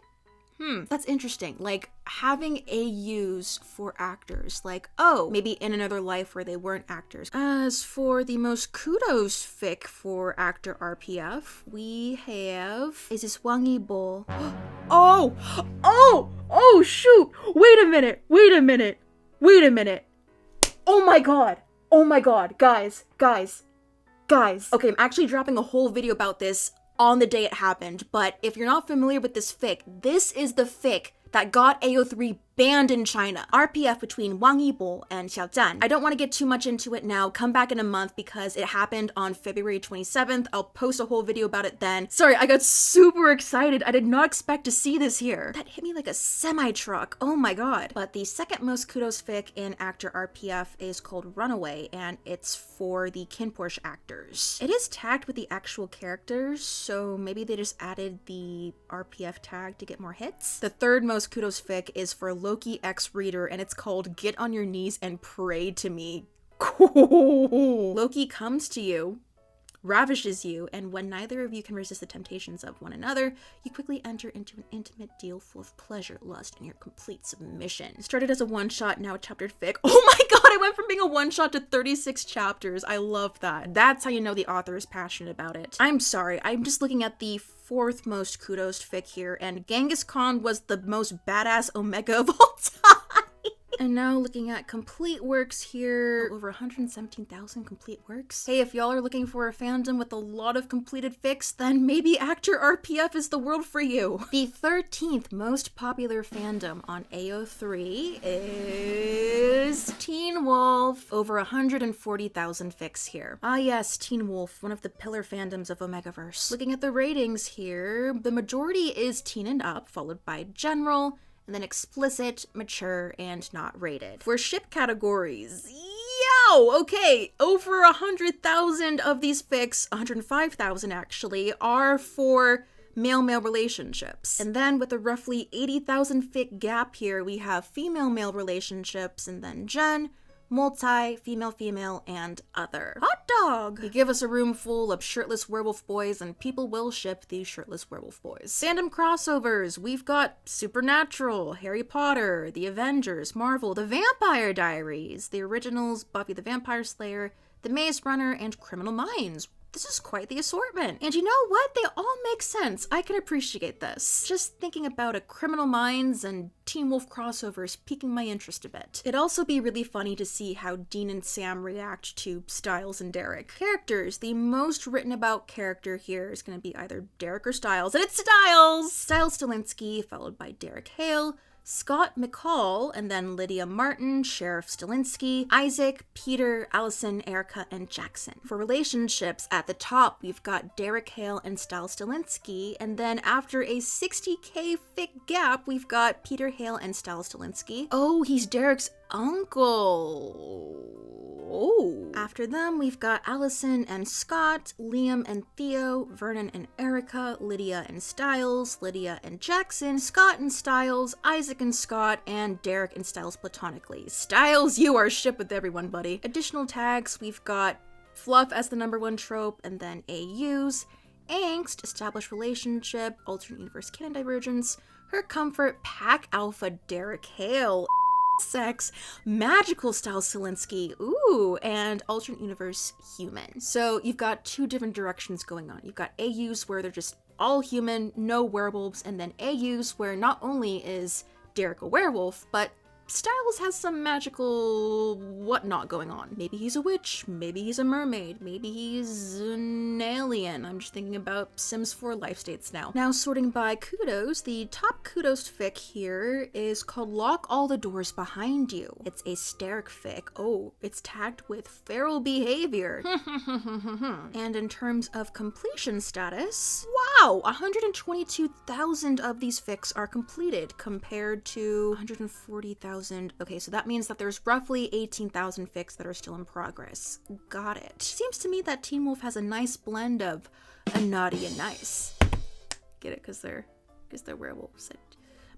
That's interesting. Like, having AUs for actors. Like, oh, maybe in another life where they weren't actors. As for the most kudos fic for actor RPF, we have... Is this Wang Yibo? Oh, shoot! Wait a minute! Oh my god, guys. Okay, I'm actually dropping a whole video about this on the day it happened, but if you're not familiar with this fic, this is the fic that got AO3 banned in China. RPF between Wang Yibo and Xiao Zhan. I don't want to get too much into it now. Come back in a month because it happened on February 27th. I'll post a whole video about it then. Sorry, I got super excited. I did not expect to see this here. That hit me like a semi-truck. Oh my god. But the second most kudos fic in actor RPF is called Runaway, and it's for the Kinporsh actors. It is tagged with the actual characters, so maybe they just added the RPF tag to get more hits. The third most kudos fic is for Loki X Reader, and it's called Get on Your Knees and Pray to Me. Cool. Loki comes to you, ravishes you, and when neither of you can resist the temptations of one another, you quickly enter into an intimate deal full of pleasure, lust, and your complete submission. Started as a one-shot, now a chaptered fic. Oh my god, I went from being a one-shot to 36 chapters. I love that. That's how you know the author is passionate about it. I'm sorry, I'm just looking at the fourth most kudos fic here, and Genghis Khan was the most badass Omega of all time. And now looking at complete works here, over 117,000 complete works. Hey, if y'all are looking for a fandom with a lot of completed fics, then maybe actor RPF is the world for you. The 13th most popular fandom on AO3 is Teen Wolf. Over 140,000 fics here. Ah yes, Teen Wolf, one of the pillar fandoms of Omegaverse. Looking at the ratings here, the majority is teen and up, followed by general, and then explicit, mature, and not rated. For ship categories, okay, over 100,000 of these fics, 105,000 actually, are for male-male relationships. And then with a roughly 80,000 fic gap here, we have female-male relationships, and then gen, multi, female-female, and other. Hot dog! You give us a room full of shirtless werewolf boys, and people will ship these shirtless werewolf boys. Fandom crossovers, we've got Supernatural, Harry Potter, The Avengers, Marvel, The Vampire Diaries, the originals, Buffy the Vampire Slayer, The Maze Runner, and Criminal Minds. this is quite the assortment. And you know what? They all make sense. I can appreciate this. Just thinking about a Criminal Minds and Teen Wolf crossovers piquing my interest a bit. It'd also be really funny to see how Dean and Sam react to Styles and Derek. Characters. The most written about character here is going to be either Derek or Styles, and it's Styles! Styles Stilinski, followed by Derek Hale, Scott McCall, and then Lydia Martin, Sheriff Stilinski, Isaac, Peter, Allison, Erica, and Jackson. For relationships, at the top, we've got Derek Hale and Styles Stilinski, and then after a 60k fic gap, we've got Peter Hale and Styles Stilinski. Oh, he's Derek's uncle. Oh. After them, we've got Allison and Scott, Liam and Theo, Vernon and Erica, Lydia and Styles, Lydia and Jackson, Scott and Styles, Isaac and Scott, and Derek and Styles platonically. Styles, you are ship with everyone, buddy. Additional tags, we've got fluff as the #1 trope, and then AUs, angst, established relationship, alternate universe canon divergence, her comfort, pack alpha, Derek Hale, sex, magical style Stilinski, ooh, and alternate universe human. So you've got two different directions going on. You've got AUs where they're just all human, no werewolves, and then AUs where not only is Derek a werewolf, but Styles has some magical whatnot going on. Maybe he's a witch, maybe he's a mermaid, maybe he's an alien. I'm just thinking about Sims 4 life states now. Now, sorting by kudos, the top kudos fic here is called Lock All the Doors Behind You. It's a steric fic. Oh, it's tagged with feral behavior. And in terms of completion status, wow, 122,000 of these fics are completed compared to 140,000. Okay, so that means that there's roughly 18,000 fics that are still in progress. Got it. Seems to me that Teen Wolf has a nice blend of a naughty and nice. Get it? Because they're werewolves.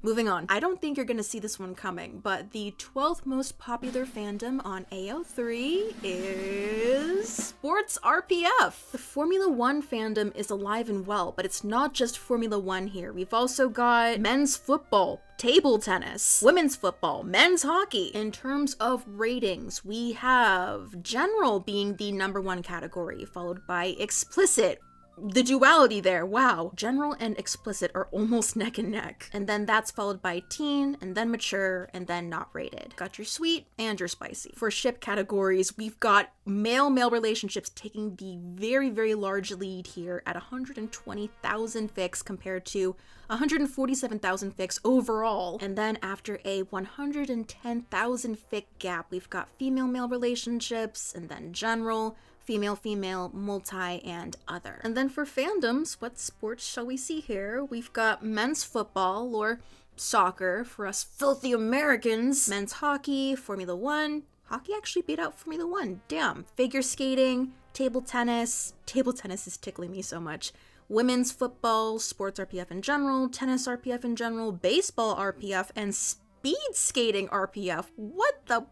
Moving on. I don't think you're gonna see this one coming, but the 12th most popular fandom on AO3 is Sports RPF. The Formula One fandom is alive and well, but it's not just Formula One here. We've also got men's football, table tennis, women's football, men's hockey. In terms of ratings, we have general being the #1 category, followed by explicit. The duality there, wow. General and explicit are almost neck and neck. And then that's followed by teen, and then mature, and then not rated. Got your sweet and your spicy. For ship categories, we've got male-male relationships taking the very, very large lead here at 120,000 fics compared to 147,000 fics overall. And then after a 110,000 fic gap, we've got female-male relationships, and then general, female-female, multi, and other. And then for fandoms, what sports shall we see here? We've got men's football, or soccer for us filthy Americans, men's hockey, Formula One. Hockey actually beat out Formula One, damn. Figure skating, table tennis is tickling me so much. Women's football, sports RPF in general, tennis RPF in general, baseball RPF, and speed skating RPF. What the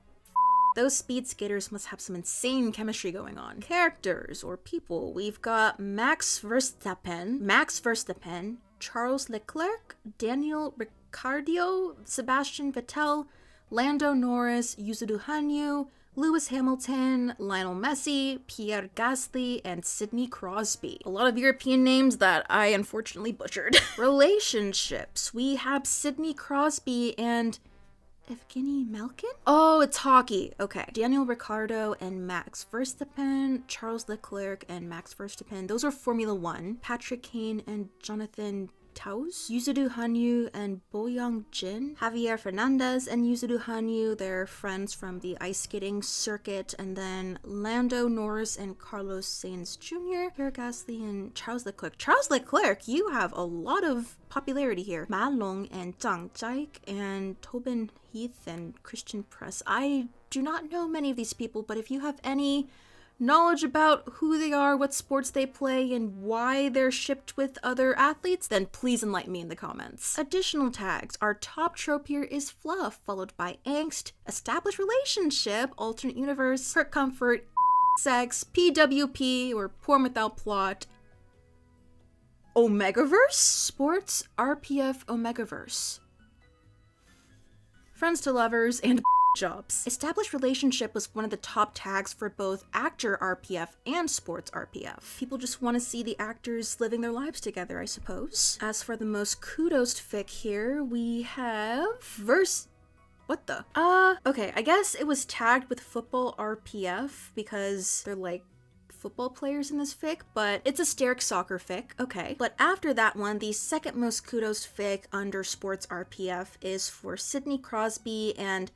Those speed skaters must have some insane chemistry going on. Characters or people, we've got Max Verstappen, Charles Leclerc, Daniel Ricciardo, Sebastian Vettel, Lando Norris, Yuzuru Hanyu, Lewis Hamilton, Lionel Messi, Pierre Gasly, and Sidney Crosby. A lot of European names that I unfortunately butchered. Relationships, we have Sidney Crosby and Evgeny Malkin? Oh, it's hockey. Okay. Daniel Ricciardo and Max Verstappen, Charles Leclerc and Max Verstappen. Those are Formula One. Patrick Kane and Jonathan Taus, Yuzuru Hanyu and Boyoung Jin, Javier Fernandez and Yuzuru Hanyu, they're friends from the ice skating circuit, and then Lando Norris and Carlos Sainz Jr., Pierre Gasly and Charles Leclerc. Charles Leclerc, you have a lot of popularity here. Ma Long and Zhang Jaik and Tobin Heath and Christian Press. I do not know many of these people, but if you have any knowledge about who they are, what sports they play, and why they're shipped with other athletes, then please enlighten me in the comments. Additional tags. Our top trope here is fluff, followed by angst, established relationship, alternate universe, hurt comfort, sex, PWP, or porn without plot, Omegaverse? Sports RPF Omegaverse. Friends to lovers and jobs. Established relationship was one of the top tags for both actor RPF and sports RPF. People just want to see the actors living their lives together, I suppose. As for the most kudos fic here, we have what the? Okay, I guess it was tagged with football RPF because they're like football players in this fic, but it's a steric soccer fic, okay. But after that one, the second most kudos fic under sports RPF is for Sidney Crosby and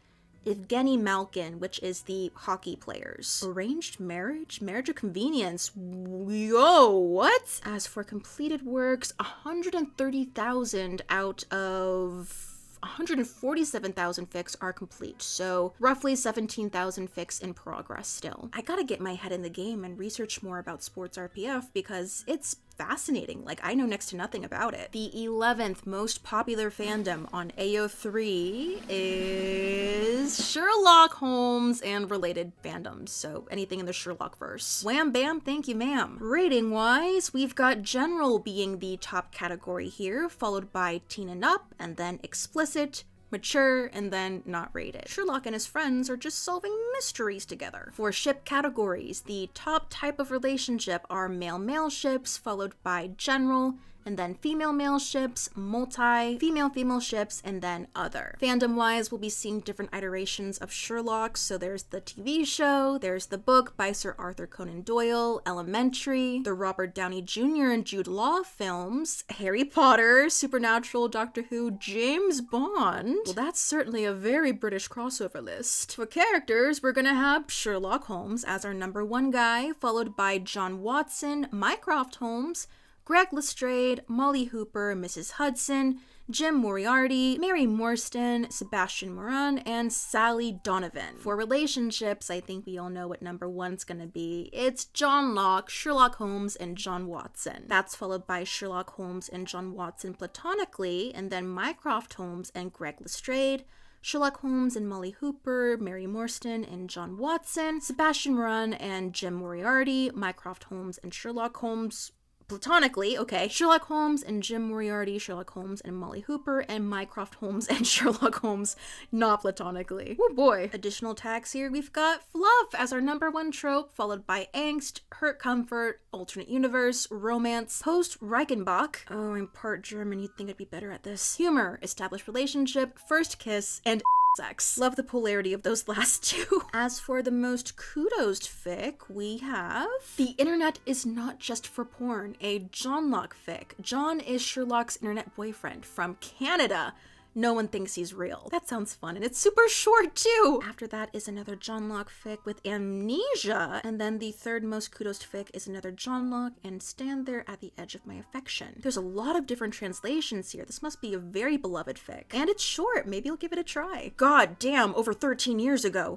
Evgeny Malkin, which is the hockey players. Arranged marriage? Marriage of convenience? Yo, what? As for completed works, 130,000 out of 147,000 fics are complete, so roughly 17,000 fics in progress still. I gotta get my head in the game and research more about sports RPF because it's fascinating. Like, I know next to nothing about it. The 11th most popular fandom on AO3 is Sherlock Holmes and related fandoms, so anything in the Sherlock verse. Wham bam, thank you ma'am. Rating wise, we've got general being the top category here, followed by teen and up, and then explicit, mature, and then not rated. Sherlock and his friends are just solving mysteries together. For ship categories, the top type of relationship are male-male ships, followed by general, and then female-male ships, multi, female-female ships, and then other. Fandom-wise, we'll be seeing different iterations of Sherlock, so there's the TV show, there's the book by Sir Arthur Conan Doyle, Elementary, the Robert Downey Jr. and Jude Law films, Harry Potter, Supernatural, Doctor Who, James Bond. Well, that's certainly a very British crossover list. For characters, we're gonna have Sherlock Holmes as our number one guy, followed by John Watson, Mycroft Holmes, Greg Lestrade, Molly Hooper, Mrs. Hudson, Jim Moriarty, Mary Morstan, Sebastian Moran, and Sally Donovan. For relationships, I think we all know what number one's gonna be. It's John Locke, Sherlock Holmes, and John Watson. That's followed by Sherlock Holmes and John Watson platonically, and then Mycroft Holmes and Greg Lestrade, Sherlock Holmes and Molly Hooper, Mary Morstan and John Watson, Sebastian Moran and Jim Moriarty, Mycroft Holmes and Sherlock Holmes platonically, okay, Sherlock Holmes and Jim Moriarty, Sherlock Holmes and Molly Hooper, and Mycroft Holmes and Sherlock Holmes not platonically. Oh boy. Additional tags here, we've got fluff as our number one trope, followed by angst, hurt comfort, alternate universe, romance, post-Reichenbach. Oh, I'm part German, you'd think I'd be better at this. Humor, established relationship, first kiss, and sex. Love the polarity of those last two. As for the most kudos fic, we have The Internet is Not Just for Porn, a John Locke fic. John is Sherlock's internet boyfriend from Canada. No one thinks he's real. That sounds fun, and it's super short too! After that is another John Locke fic with amnesia, and then the third most kudos fic is another John Locke and Stand There at the Edge of My Affection. There's a lot of different translations here. This must be a very beloved fic. And it's short, maybe I'll give it a try. God damn, over 13 years ago.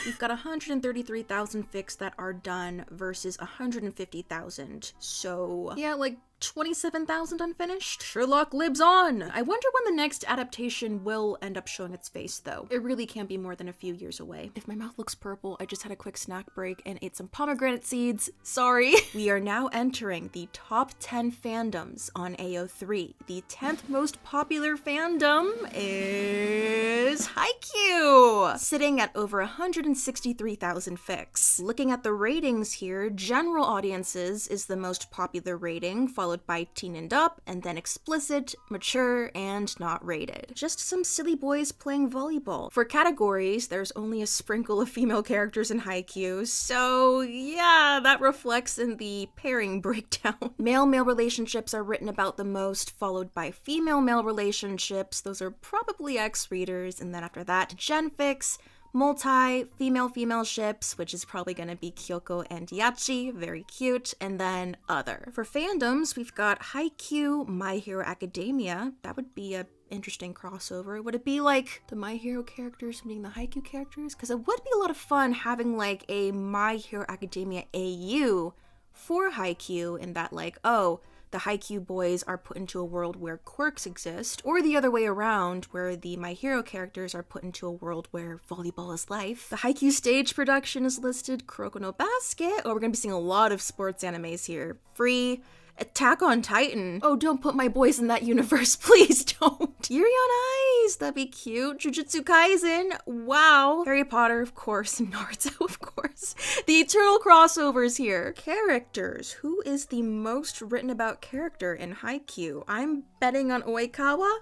We've got 133,000 fics that are done versus 150,000. So yeah, like 27,000 unfinished. Sherlock lives on. I wonder when the next adaptation will end up showing its face though. It really can't be more than a few years away. If my mouth looks purple, I just had a quick snack break and ate some pomegranate seeds. Sorry. We are now entering the top 10 fandoms on AO3. The 10th most popular fandom is Haikyuu, sitting at over 163,000 fics. Looking at the ratings here, general audiences is the most popular rating, followed by teen and up, and then explicit, mature, and not rated. Just some silly boys playing volleyball. For categories, there's only a sprinkle of female characters in Haikyuu, so yeah, that reflects in the pairing breakdown. Male-male relationships are written about the most, followed by female-male relationships. Those are probably ex-readers, and then after that, genfics, multi, female-female ships, which is probably gonna be Kyoko and Yachi, very cute, and then other. For fandoms, we've got Haikyuu, My Hero Academia. That would be a interesting crossover. Would it be like the My Hero characters meeting the Haikyuu characters? Because it would be a lot of fun having like a My Hero Academia AU for Haikyuu in that like, oh, the Haikyuu boys are put into a world where quirks exist, or the other way around, where the My Hero characters are put into a world where volleyball is life. The Haikyuu stage production is listed, Kuroko no Basket. Oh, we're gonna be seeing a lot of sports animes here. Free, Attack on Titan. Oh, don't put my boys in that universe, please don't. Yuri on Ice, that'd be cute. Jujutsu Kaisen, wow. Harry Potter, of course. Naruto, of course. The eternal crossovers here. Characters. Who is the most written about character in Haikyuu? I'm betting on Oikawa.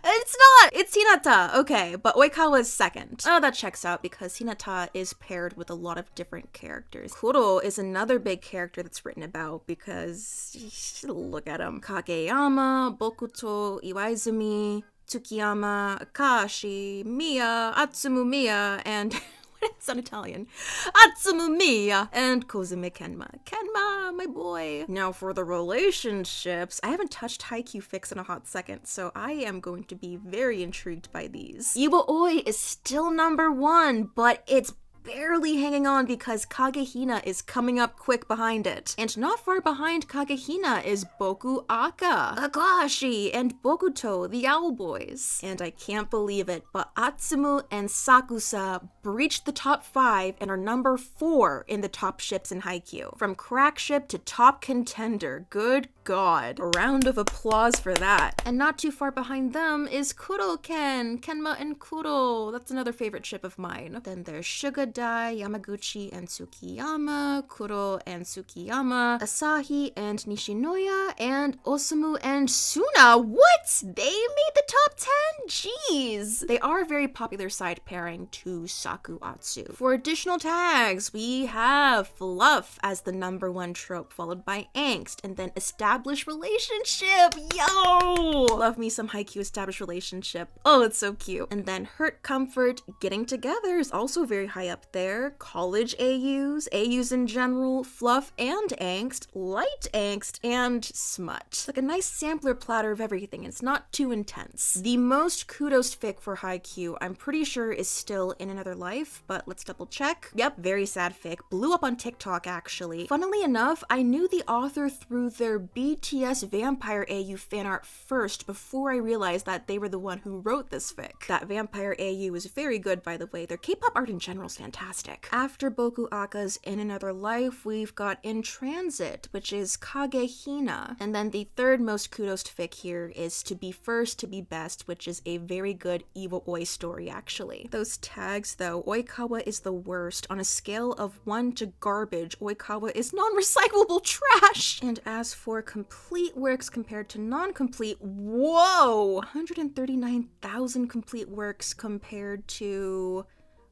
It's not! It's Hinata! Okay, but Oikawa is second. Oh, that checks out because Hinata is paired with a lot of different characters. Kuro is another big character that's written about because look at him. Kageyama, Bokuto, Iwaizumi, Tsukiyama, Akashi, Miya, Atsumu Miya, and it's on Italian. Atsumu Miya and Kozume Kenma. Kenma, my boy. Now for the relationships, I haven't touched Haikyuu fics in a hot second, so I am going to be very intrigued by these. Iwa Oi is still number 1, but it's barely hanging on because Kagehina is coming up quick behind it. And not far behind Kagehina is Boku Aka, Akashi, and Bokuto, the Owl Boys. And I can't believe it, but Atsumu and Sakusa breached the top 5 and are number 4 in the top ships in Haikyuu. From crack ship to top contender. Good God. A round of applause for that. And not too far behind them is Kuro-ken, Kenma and Kuro. That's another favorite ship of mine. Then there's Sugadai, Yamaguchi and Tsukiyama, Kuro and Tsukiyama, Asahi and Nishinoya, and Osamu and Suna. What? They made the top 10? Jeez. They are a very popular side pairing to Sakuatsu. For additional tags, we have Fluff as the number 1 trope, followed by Angst, and then Established Relationship. Yo! Love me some Haikyuu established relationship. Oh, it's so cute. And then Hurt Comfort, Getting Together is also very high up there. College AUs in general, Fluff and Angst, Light Angst, and Smut. It's like a nice sampler platter of everything. It's not too intense. The most kudos fic for Haikyuu, I'm pretty sure is still In Another Life, but let's double check. Yep, very sad fic. Blew up on TikTok, actually. Funnily enough, I knew the author through their BTS Vampire AU fanart first before I realized that they were the one who wrote this fic. That Vampire AU is very good, by the way. Their K-pop art in general is fantastic. After Boku Aka's In Another Life, we've got In Transit, which is Kagehina. And then the third most kudos fic here is To Be First, To Be Best, which is a very good Iwa Oi story, actually. Those tags, though, Oikawa is the worst. On a scale of 1 to garbage, Oikawa is non-recyclable trash. And as for complete works compared to non-complete, whoa! 139,000 complete works compared to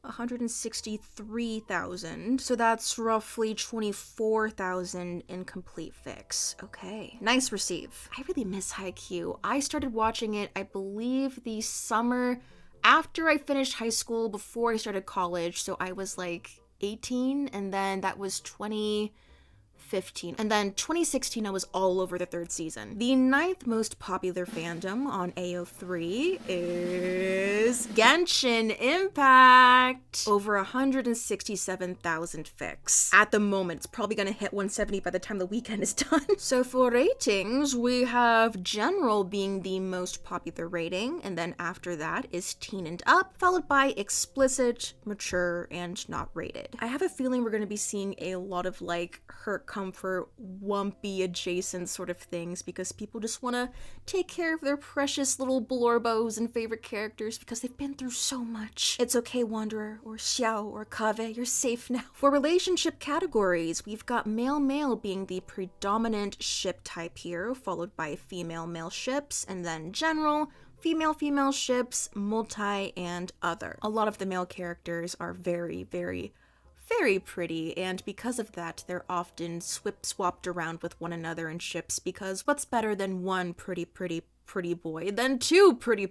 163,000. So that's roughly 24,000 incomplete fics. Okay. Nice receive. I really miss Haikyuu. I started watching it, I believe, the summer after I finished high school, before I started college. So I was like 18, and then that was 2015. And then 2016, I was all over the 3rd season. The 9th most popular fandom on AO3 is Genshin Impact. Over 167,000 fics. At the moment, it's probably gonna hit 170 by the time the weekend is done. So for ratings, we have General being the most popular rating, and then after that is Teen and Up, followed by Explicit, Mature, and Not Rated. I have a feeling we're gonna be seeing a lot of like Hurt Comfort, wumpy adjacent sort of things because people just want to take care of their precious little blorbos and favorite characters because they've been through so much. It's okay, Wanderer, or Xiao, or Kave, you're safe now. For relationship categories, we've got male-male being the predominant ship type here, followed by female-male ships, and then general, female-female ships, multi, and other. A lot of the male characters are very, very pretty, and because of that, they're often swapped around with one another in ships because what's better than one pretty boy than 2 pretty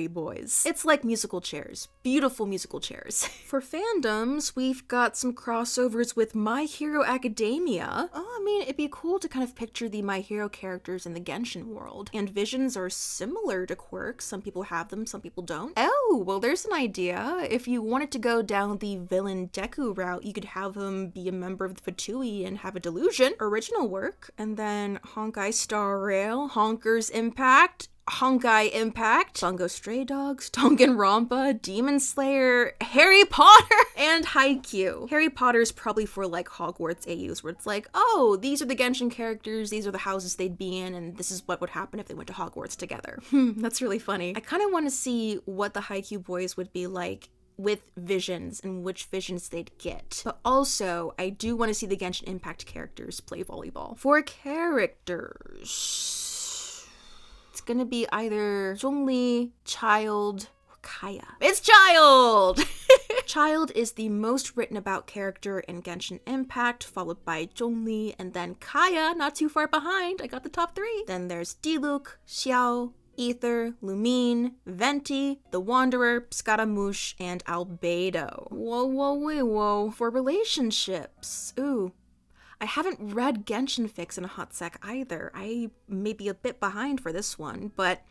boys? It's like musical chairs. Beautiful musical chairs. For fandoms, we've got some crossovers with My Hero Academia. Oh, I mean, it'd be cool to kind of picture the My Hero characters in the Genshin world. And visions are similar to quirks. Some people have them, some people don't. Oh, well, there's an idea. If you wanted to go down the villain Deku route, you could have him be a member of the Fatui and have a delusion. Original work. And then Honkai Star Rail, Honker's Impact, Impact, Honkai Impact, Bungo Stray Dogs, Danganronpa, Demon Slayer, Harry Potter, and Haikyuu. Harry Potter's probably for like Hogwarts AUs, where it's like, oh, these are the Genshin characters, these are the houses they'd be in, and this is what would happen if they went to Hogwarts together. That's really funny. I kind of want to see what the Haikyuu boys would be like with visions and which visions they'd get. But also, I do want to see the Genshin Impact characters play volleyball. For characters, it's gonna be either Zhongli, Child, or Kaya. It's Child! Child is the most written about character in Genshin Impact, followed by Zhongli, and then Kaya, not too far behind. I got the top 3. Then there's Diluc, Xiao, Ether, Lumine, Venti, The Wanderer, Scaramouche, and Albedo. Whoa. For relationships, ooh. I haven't read Genshin fics in a hot sec either. I may be a bit behind for this one, but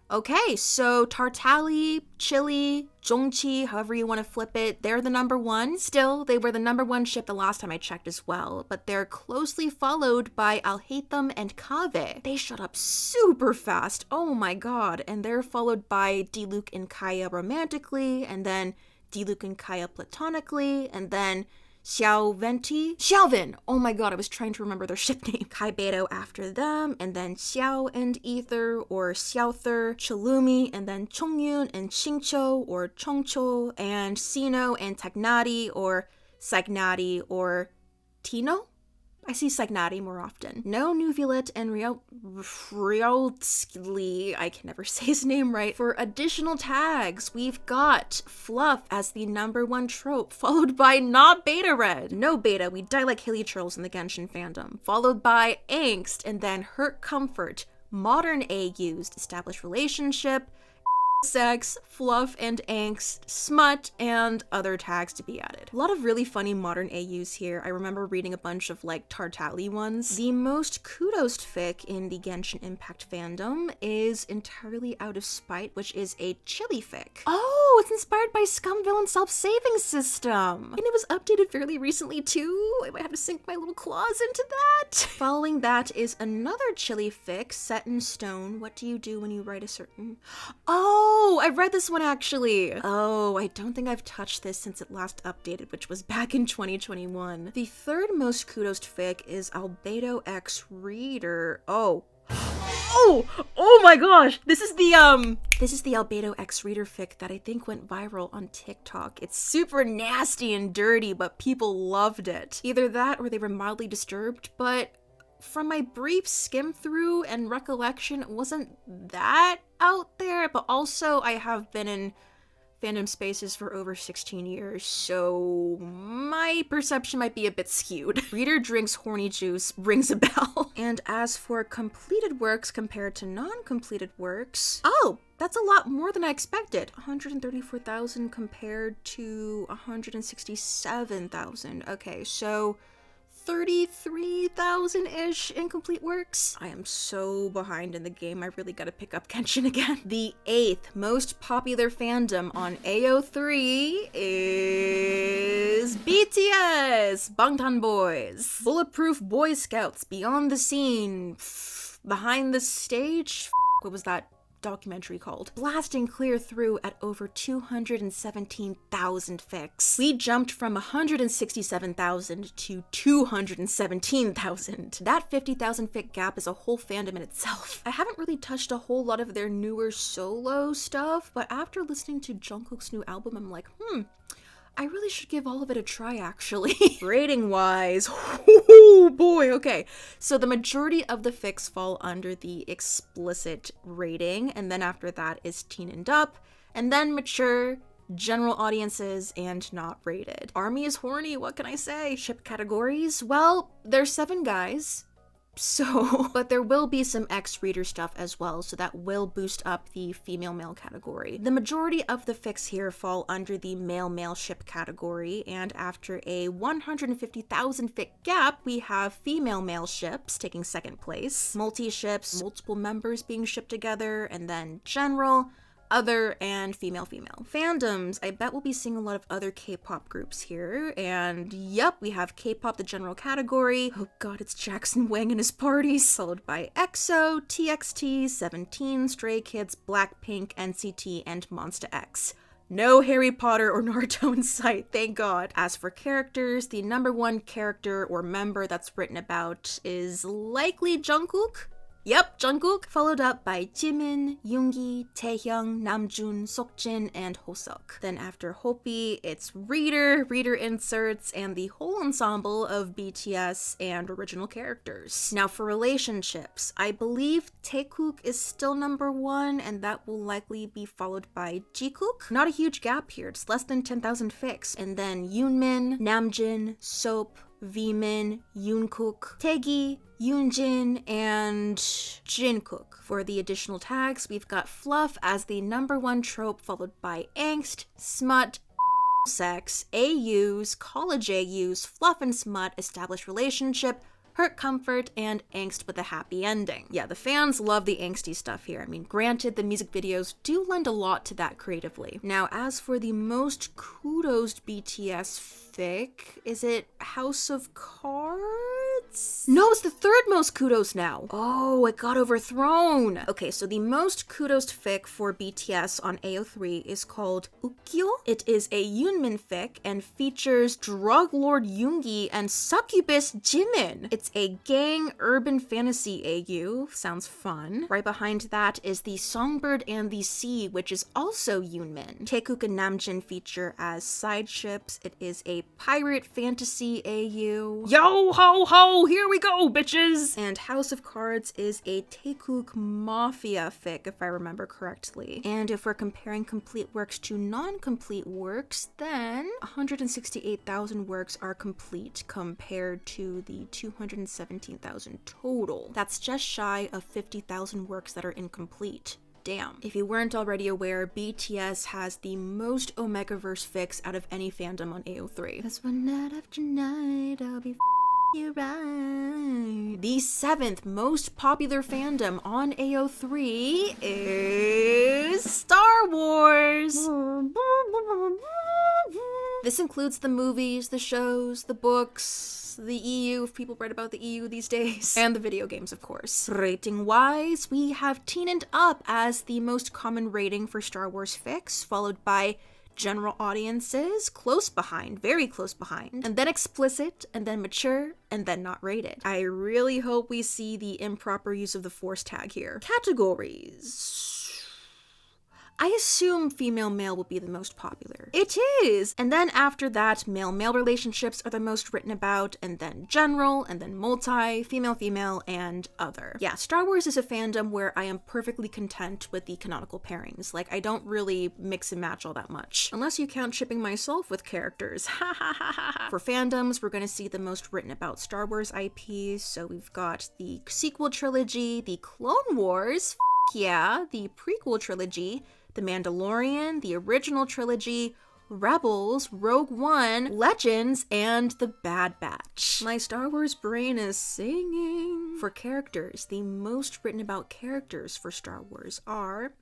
okay, so Tartali, Chili, Zhongqi, however you want to flip it, they're the number 1. Still, they were the number 1 ship the last time I checked as well, but they're closely followed by Alhaitham and Kaveh. They shut up super fast, oh my god, and they're followed by Diluc and Kaya romantically, and then Diluc and Kaya platonically, and then Xiaovin! Oh my god, I was trying to remember their ship name. Kaibedo after them, and then Xiao and Ether, or Xiaother, Chalumi, and then Chongyun and Xingqiu, or Chongqiu, and Sino and Tagnati, or Sagnati, or Tino? I see Sagnati more often. No Nuvulet and Ryotskli, I can never say his name right. For additional tags, we've got Fluff as the number 1 trope, followed by Not Beta Red. No Beta, we die like hilly trolls in the Genshin fandom. Followed by Angst, and then Hurt Comfort. Modern AUs, established relationship, sex, fluff and angst, smut, and other tags to be added. A lot of really funny modern AUs here. I remember reading a bunch of like Tartali ones. The most kudos fic in the Genshin Impact fandom is Entirely Out of Spite, which is a chili fic. Oh, it's inspired by Scum Villain self-saving system. And it was updated fairly recently too. I might have to sink my little claws into that. Following that is another chili fic set in stone. What do you do when you write a certain... Oh, I've read this one actually. Oh, I don't think I've touched this since it last updated, which was back in 2021. The third most kudos fic is Albedo X Reader. Oh my gosh! This is the Albedo X Reader fic that I think went viral on TikTok. It's super nasty and dirty, but people loved it. Either that or they were mildly disturbed, but from my brief skim through and recollection, it wasn't that out there, but also I have been in fandom spaces for over 16 years, so my perception might be a bit skewed. Reader drinks horny juice rings a bell. And as for completed works compared to non-completed works, oh, that's a lot more than I expected. 134,000 compared to 167,000. Okay, so 33,000-ish incomplete works. I am so behind in the game, I really gotta pick up Genshin again. The 8th most popular fandom on AO3 is BTS, Bangtan Boys. Bulletproof Boy Scouts, Beyond the Scene, Behind the Stage, what was that documentary called? Blasting clear through at over 217,000 fics. We jumped from 167,000 to 217,000. That 50,000 fic gap is a whole fandom in itself. I haven't really touched a whole lot of their newer solo stuff, but after listening to Jungkook's new album, I'm like, I really should give all of it a try, actually. Rating-wise, oh boy, okay. So the majority of the fics fall under the explicit rating, and then after that is teen and up, and then mature, general audiences, and not rated. Army is horny, what can I say? Ship categories? Well, there's 7 guys. So, but there will be some X-Reader stuff as well, so that will boost up the female-male category. The majority of the fics here fall under the male-male ship category, and after a 150,000 fic gap, we have female-male ships taking second place, multi-ships, multiple members being shipped together, and then general, other, and female. Fandoms, I bet we'll be seeing a lot of other K-pop groups here, and yep, we have K-pop, the general category. Oh god, it's Jackson Wang and his parties, followed by EXO, TXT, 17, Stray Kids, Blackpink, NCT, and Monsta X. No Harry Potter or Naruto in sight, thank god. As for characters, the number one character or member that's written about is likely Jungkook. Yep, Jungkook, followed up by Jimin, Yoongi, Taehyung, Namjoon, Seokjin, and Hoseok. Then after Hopi, it's Reader inserts, and the whole ensemble of BTS and original characters. Now for relationships, I believe Taekook is still number one, and that will likely be followed by Jikook. Not a huge gap here, it's less than 10,000 fics. And then Yoonmin, Namjoon, Soap, Vmin, Yoonkook, Taegi, Yoonjin, and Jungkook. For the additional tags, we've got fluff as the number one trope, followed by angst, smut, sex, AUs, college AUs, fluff and smut, established relationship, hurt comfort, and angst with a happy ending. Yeah, the fans love the angsty stuff here. I mean, granted, the music videos do lend a lot to that creatively. Now, as for the most kudos BTS fic, is it House of Cards? No, it's the third most kudos now. Oh, it got overthrown. Okay, so the most kudos fic for BTS on AO3 is called Ukyo. It is a Yoonmin fic and features drug lord Yoongi and succubus Jimin. It's a gang urban fantasy AU. Sounds fun. Right behind that is the Songbird and the Sea, which is also Yoonmin. Taekook and Namjoon feature as side ships. It is a pirate fantasy AU. Yo ho ho, here we go, bitches! And House of Cards is a Taekook Mafia fic, if I remember correctly. And if we're comparing complete works to non-complete works, then 168,000 works are complete compared to the 217,000 total. That's just shy of 50,000 works that are incomplete. Damn. If you weren't already aware, BTS has the most Omegaverse fics out of any fandom on AO3. 'Cause one night after night, I'll be you right. The 7th most popular fandom on AO3 is Star Wars. This includes the movies, the shows, the books, the EU, if people read about the EU these days, and the video games, of course. Rating-wise, we have Teen and Up as the most common rating for Star Wars fics, followed by general audiences, close behind, very close behind, and then explicit, and then mature, and then not rated. I really hope we see the improper use of the Force tag here. Categories. I assume female-male will be the most popular. It is! And then after that, male-male relationships are the most written about, and then general, and then multi, female-female, and other. Yeah, Star Wars is a fandom where I am perfectly content with the canonical pairings. Like, I don't really mix and match all that much. Unless you count shipping myself with characters. Ha ha ha ha ha. For fandoms, we're gonna see the most written about Star Wars IPs, so we've got the sequel trilogy, the Clone Wars, yeah, the prequel trilogy, The Mandalorian, the original trilogy, Rebels, Rogue One, Legends, and The Bad Batch. My Star Wars brain is singing. For characters, the most written about characters for Star Wars are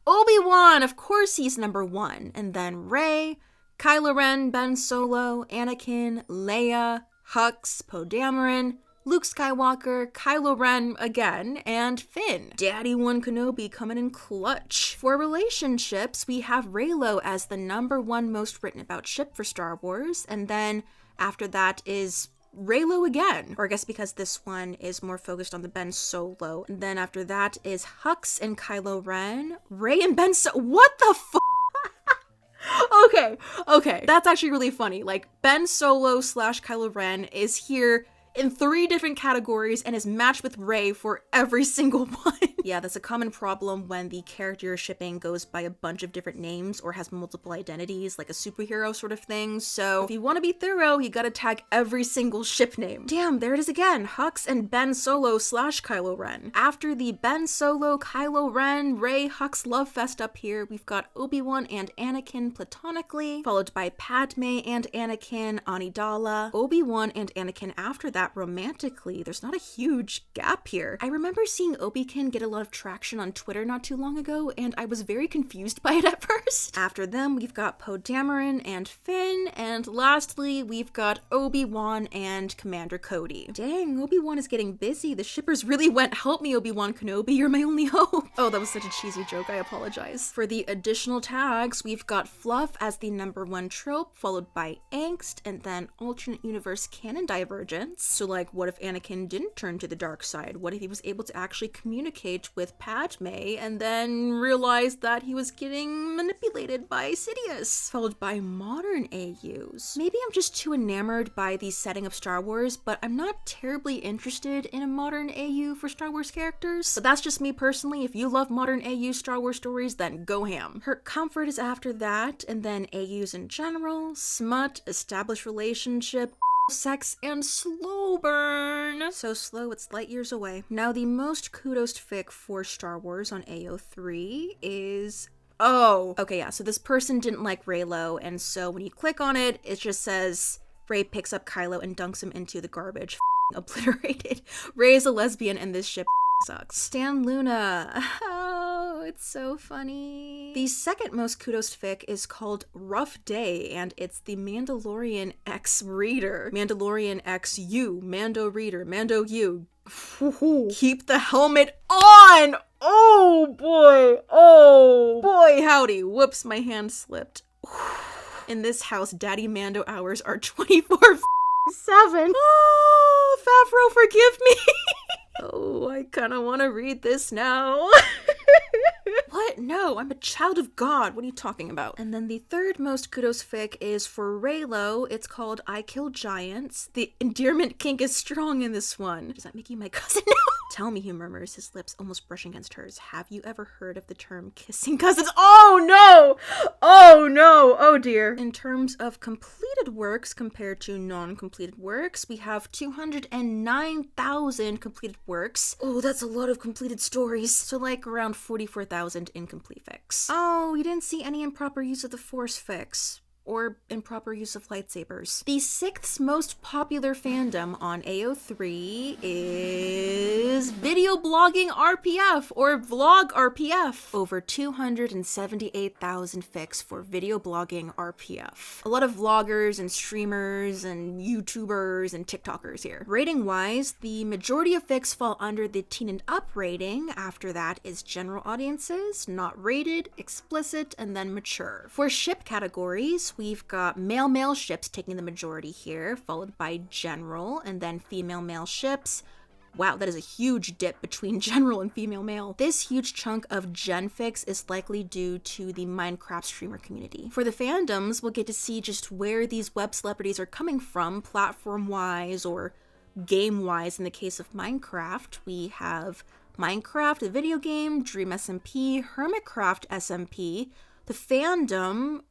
Obi-Wan, of course he's number one, and then Rey, Kylo Ren, Ben Solo, Anakin, Leia, Hux, Poe Dameron, Luke Skywalker, Kylo Ren again, and Finn. Daddy One Kenobi coming in clutch. For relationships, we have Reylo as the number one most written about ship for Star Wars, and then after that is Reylo again, or I guess because this one is more focused on the Ben Solo. And then after that is Hux and Kylo Ren, Rey and Ben what the f***? Okay, that's actually really funny. Like, Ben Solo / Kylo Ren is here in 3 different categories and is matched with Rey for every single one. Yeah, that's a common problem when the character you're shipping goes by a bunch of different names or has multiple identities, like a superhero sort of thing. So if you want to be thorough, you gotta tag every single ship name. Damn, there it is again, Hux and Ben Solo / Kylo Ren. After the Ben Solo, Kylo Ren, Rey, Hux love fest up here, we've got Obi-Wan and Anakin platonically, followed by Padme and Anakin, Amidala, Obi-Wan and Anakin after that at romantically, there's not a huge gap here. I remember seeing Obikin get a lot of traction on Twitter not too long ago, and I was very confused by it at first. After them, we've got Poe Dameron and Finn, and lastly, we've got Obi-Wan and Commander Cody. Dang, Obi-Wan is getting busy. The shippers really went, help me, Obi-Wan Kenobi, you're my only hope. Oh, that was such a cheesy joke, I apologize. For the additional tags, we've got Fluff as the #1 trope, followed by Angst, and then alternate universe canon divergence. So like, what if Anakin didn't turn to the dark side? What if he was able to actually communicate with Padme and then realized that he was getting manipulated by Sidious? Followed by modern AUs. Maybe I'm just too enamored by the setting of Star Wars, but I'm not terribly interested in a modern AU for Star Wars characters. But that's just me personally. If you love modern AU Star Wars stories, then go ham. Her Comfort is after that, and then AUs in general, smut, established relationship, sex, and slow burn. So slow it's light years away. Now the most kudos fic for Star Wars on AO3 is... oh, okay, yeah, so this person didn't like Reylo, and so when you click on it, it just says Rey picks up Kylo and dunks him into the garbage. Obliterated. Rey is a lesbian and this ship sucks. Stan Luna. Oh, it's so funny. The second most kudos fic is called Rough Day, and it's the Mandalorian X Reader. Mandalorian X U. Mando Reader. Mando U. Keep the helmet on! Oh boy! Oh boy, howdy. Whoops, my hand slipped. In this house, Daddy Mando hours are 24/7. Oh, Favreau, forgive me. Oh, I kind of want to read this now. What? No, I'm a child of God. What are you talking about? And then the third most kudos fic is for Reylo. It's called I Kill Giants. The endearment kink is strong in this one. Does that make you my cousin now? Tell me, he murmurs, his lips almost brushing against hers. Have you ever heard of the term kissing cousins? Oh no! Oh no! Oh dear. In terms of completed works compared to non-completed works, we have 209,000 completed works. Oh, that's a lot of completed stories. So like around 44,000 incomplete fics. Oh, we didn't see any improper use of the Force fics. Or improper use of lightsabers. The sixth most popular fandom on AO3 is video blogging RPF, or vlog RPF. Over 278,000 fics for video blogging RPF. A lot of vloggers and streamers and YouTubers and TikTokers here. Rating wise, the majority of fics fall under the teen and up rating. After that is general audiences, not rated, explicit, and then mature. For ship categories, we've got male-male ships taking the majority here, followed by general, and then female-male ships. Wow, that is a huge dip between general and female-male. This huge chunk of gen fics is likely due to the Minecraft streamer community. For the fandoms, we'll get to see just where these web celebrities are coming from, platform-wise or game-wise. In the case of Minecraft, we have Minecraft, the video game, Dream SMP, Hermitcraft SMP, the fandom,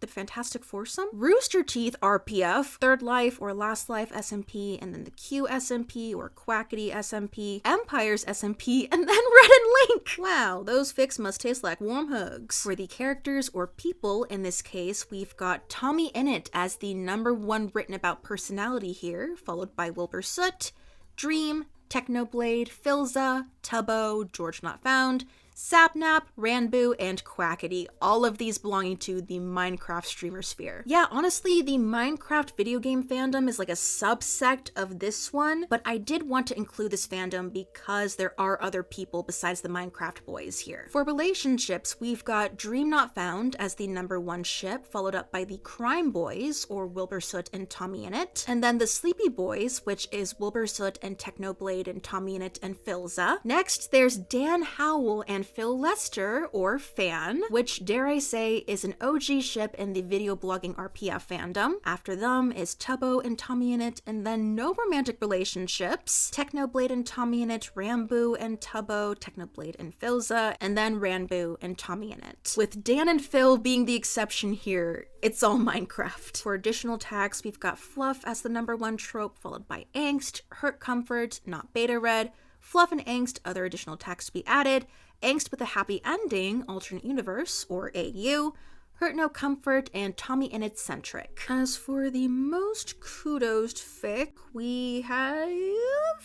the Fantastic Foursome, Rooster Teeth RPF, Third Life or Last Life SMP, and then the Q SMP or Quackity SMP, Empires SMP, and then Red and Link. Wow, those fics must taste like warm hugs. For the characters or people, in this case, we've got Tommy Innit as the #1 written about personality here, followed by Wilbur Soot, Dream, Technoblade, Filza, Tubbo, George Not Found, Sapnap, Ranboo, and Quackity, all of these belonging to the Minecraft streamer sphere. Yeah, honestly, the Minecraft video game fandom is like a subsect of this one, but I did want to include this fandom because there are other people besides the Minecraft boys here. For relationships, we've got Dream Not Found as the #1 ship, followed up by the Crime Boys, or Wilbur Soot and Tommy Innit, and then the Sleepy Boys, which is Wilbur Soot and Technoblade and Tommy Innit and Filza. Next, there's Dan Howell and Phil Lester, or Fan, which, dare I say, is an OG ship in the video blogging RPF fandom. After them is Tubbo and Tommy Innit, and then no romantic relationships. Technoblade and Tommy Innit, Ranboo and Tubbo, Technoblade and Filza, and then Ranboo and Tommy Innit. With Dan and Phil being the exception here, it's all Minecraft. For additional tags, we've got Fluff as the #1 trope, followed by Angst, Hurt Comfort, Not Beta Red, Fluff and Angst, other additional tags to be added, Angst with a happy ending, alternate universe, or AU, Hurt No Comfort, and Tommy Innit Centric. As for the most kudos fic, we have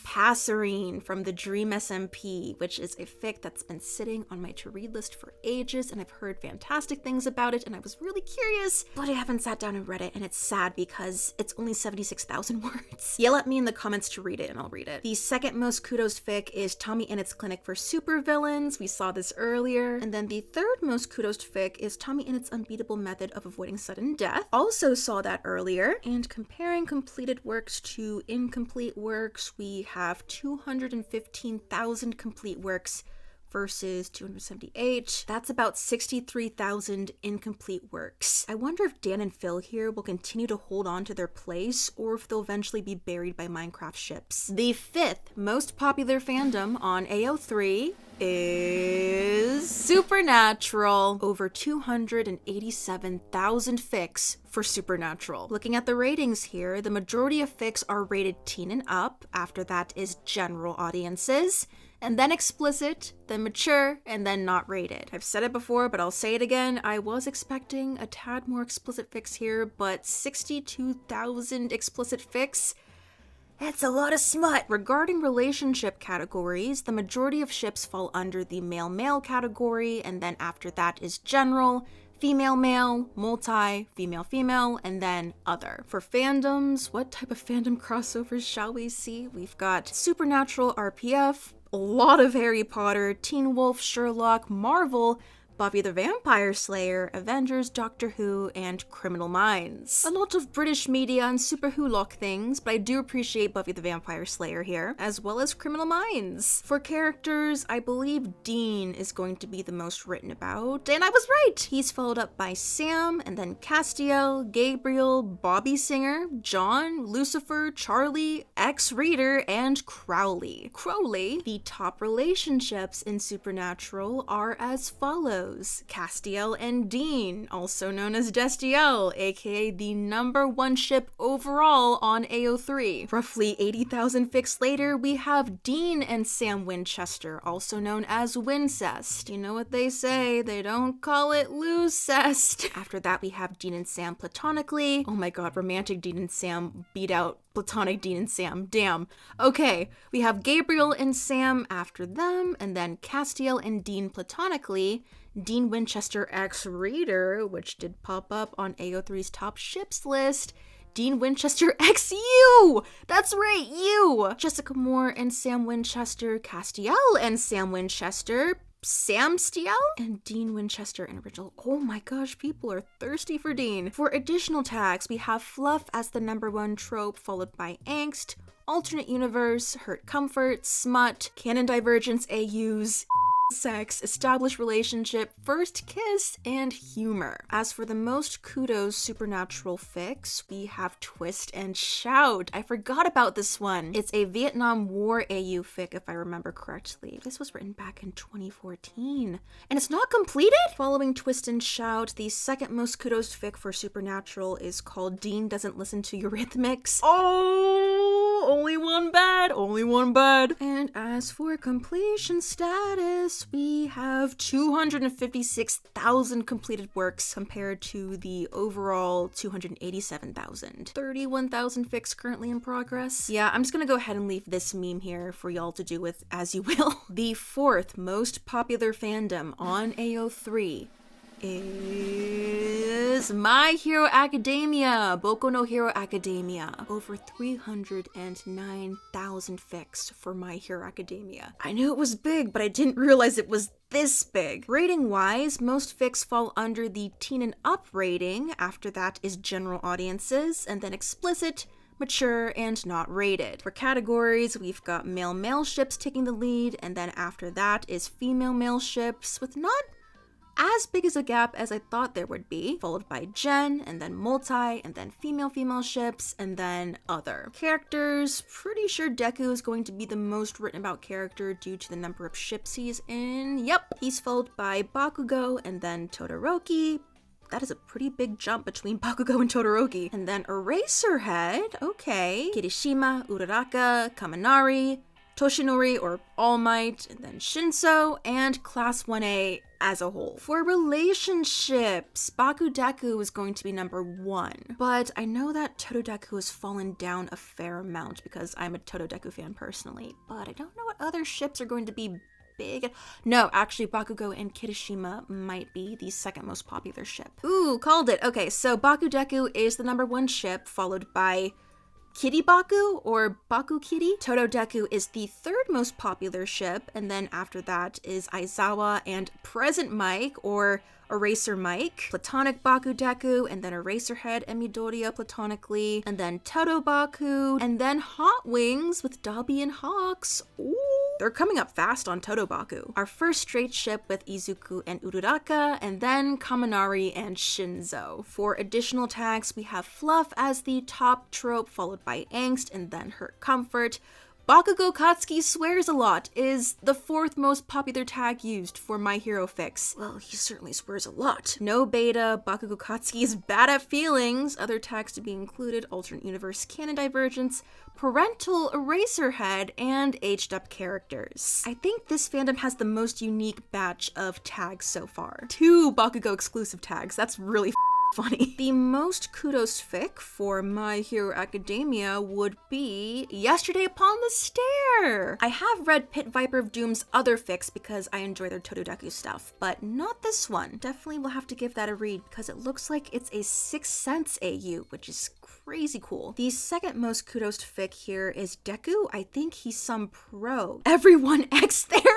Passerine from the Dream SMP, which is a fic that's been sitting on my to-read list for ages, and I've heard fantastic things about it, and I was really curious, but I haven't sat down and read it, and it's sad because it's only 76,000 words. Yell at me in the comments to read it, and I'll read it. The second most kudos fic is Tommy Innett's Clinic for Supervillains. We saw this earlier. And then the third most kudos fic is Tommy Innett's Unbeatable Method of Avoiding Sudden Death. Also saw that earlier. And comparing completed works to incomplete works, we have 215,000 complete works versus 278. That's about 63,000 incomplete works. I wonder if Dan and Phil here will continue to hold on to their place or if they'll eventually be buried by Minecraft ships. The fifth most popular fandom on AO3 is Supernatural. Over 287,000 fics for Supernatural. Looking at the ratings here, the majority of fics are rated teen and up. After that is general audiences, and then explicit, then mature, and then not rated. I've said it before, but I'll say it again. I was expecting a tad more explicit fics here, but 62,000 explicit fics? That's a lot of smut! Regarding relationship categories, the majority of ships fall under the male-male category, and then after that is general, female-male, multi, female-female, and then other. For fandoms, what type of fandom crossovers shall we see? We've got Supernatural, RPF, a lot of Harry Potter, Teen Wolf, Sherlock, Marvel, Buffy the Vampire Slayer, Avengers, Doctor Who, and Criminal Minds. A lot of British media and Super Who-lock things, but I do appreciate Buffy the Vampire Slayer here, as well as Criminal Minds. For characters, I believe Dean is going to be the most written about, and I was right! He's followed up by Sam, and then Castiel, Gabriel, Bobby Singer, John, Lucifer, Charlie, X-Reader, and Crowley. The top relationships in Supernatural are as follows. Castiel and Dean, also known as Destiel, aka the #1 ship overall on AO3. Roughly 80,000 fics later, we have Dean and Sam Winchester, also known as Wincest. You know what they say, they don't call it Lucest. After that, we have Dean and Sam platonically. Oh my god, romantic Dean and Sam beat out platonic Dean and Sam. Damn. Okay, we have Gabriel and Sam after them, and then Castiel and Dean platonically. Dean Winchester X Reader, which did pop up on AO3's top ships list. Dean Winchester X U! That's right, you! Jessica Moore and Sam Winchester, Castiel and Sam Winchester, Sam Stiel, and Dean Winchester and original. Oh my gosh, people are thirsty for Dean. For additional tags, we have Fluff as the #1 trope, followed by Angst, Alternate Universe, Hurt Comfort, Smut, Canon Divergence AUs, sex, established relationship, first kiss, and humor. As for the most kudos Supernatural fics, we have Twist and Shout. I forgot about this one. It's a Vietnam War AU fic, if I remember correctly. This was written back in 2014, and it's not completed? Following Twist and Shout, the second most kudos fic for Supernatural is called Dean Doesn't Listen to Eurythmics. Oh, only one bad, only one bad. And as for completion status, we have 256,000 completed works compared to the overall 287,000. 31,000 fics currently in progress. Yeah, I'm just gonna go ahead and leave this meme here for y'all to do with as you will. The fourth most popular fandom on AO3 is My Hero Academia, Boku no Hero Academia. Over 309,000 fics for My Hero Academia. I knew it was big, but I didn't realize it was this big. Rating wise, most fics fall under the teen and up rating. After that is general audiences, and then explicit, mature, and not rated. For categories, we've got male-male ships taking the lead, and then after that is female-male ships with not as big as a gap as I thought there would be, followed by gen, and then multi, and then female-female ships, and then other. Characters, pretty sure Deku is going to be the most written about character due to the number of ships he's in. Yep, he's followed by Bakugo, and then Todoroki. That is a pretty big jump between Bakugo and Todoroki. And then Eraserhead, okay. Kirishima, Uraraka, Kaminari, Toshinori or All Might, and then Shinso, and Class 1A as a whole. For relationships, Bakudeku is going to be number 1, but I know that Totodeku has fallen down a fair amount because I'm a Totodeku fan personally, but I don't know what other ships are going to be big. No, actually, Bakugo and Kirishima might be the second most popular ship. Ooh, called it. Okay, so Bakudeku is the number 1 ship, followed by Kiribaku or Baku Kiri. Totodeku is the 3rd most popular ship, and then after that is Aizawa and Present Mike or Eraser Mike, Platonic Bakudeku, and then Eraserhead and Midoriya platonically, and then Totobaku, and then Hot Wings with Dabi and Hawks. Ooh, they're coming up fast on Totobaku. Our first straight ship with Izuku and Uraraka, and then Kaminari and Shinzo. For additional tags, we have Fluff as the top trope, followed by Angst, and then Hurt Comfort. Bakugo Katsuki swears a lot is the 4th most popular tag used for My Hero Fix. Well, he certainly swears a lot. No beta, Bakugo Katsuki is bad at feelings. Other tags to be included: alternate universe canon divergence, parental Eraserhead, and aged up characters. I think this fandom has the most unique batch of tags so far. 2 Bakugo exclusive tags. That's really funny. The most kudos fic for My Hero Academia would be Yesterday Upon the Stair. I have read Pit Viper of Doom's other fics because I enjoy their Totodeku stuff, but not this one. Definitely will have to give that a read because it looks like it's a 6th Sense AU, which is crazy cool. The second most kudos fic here is Deku. I think he's some pro. Everyone X Therapy.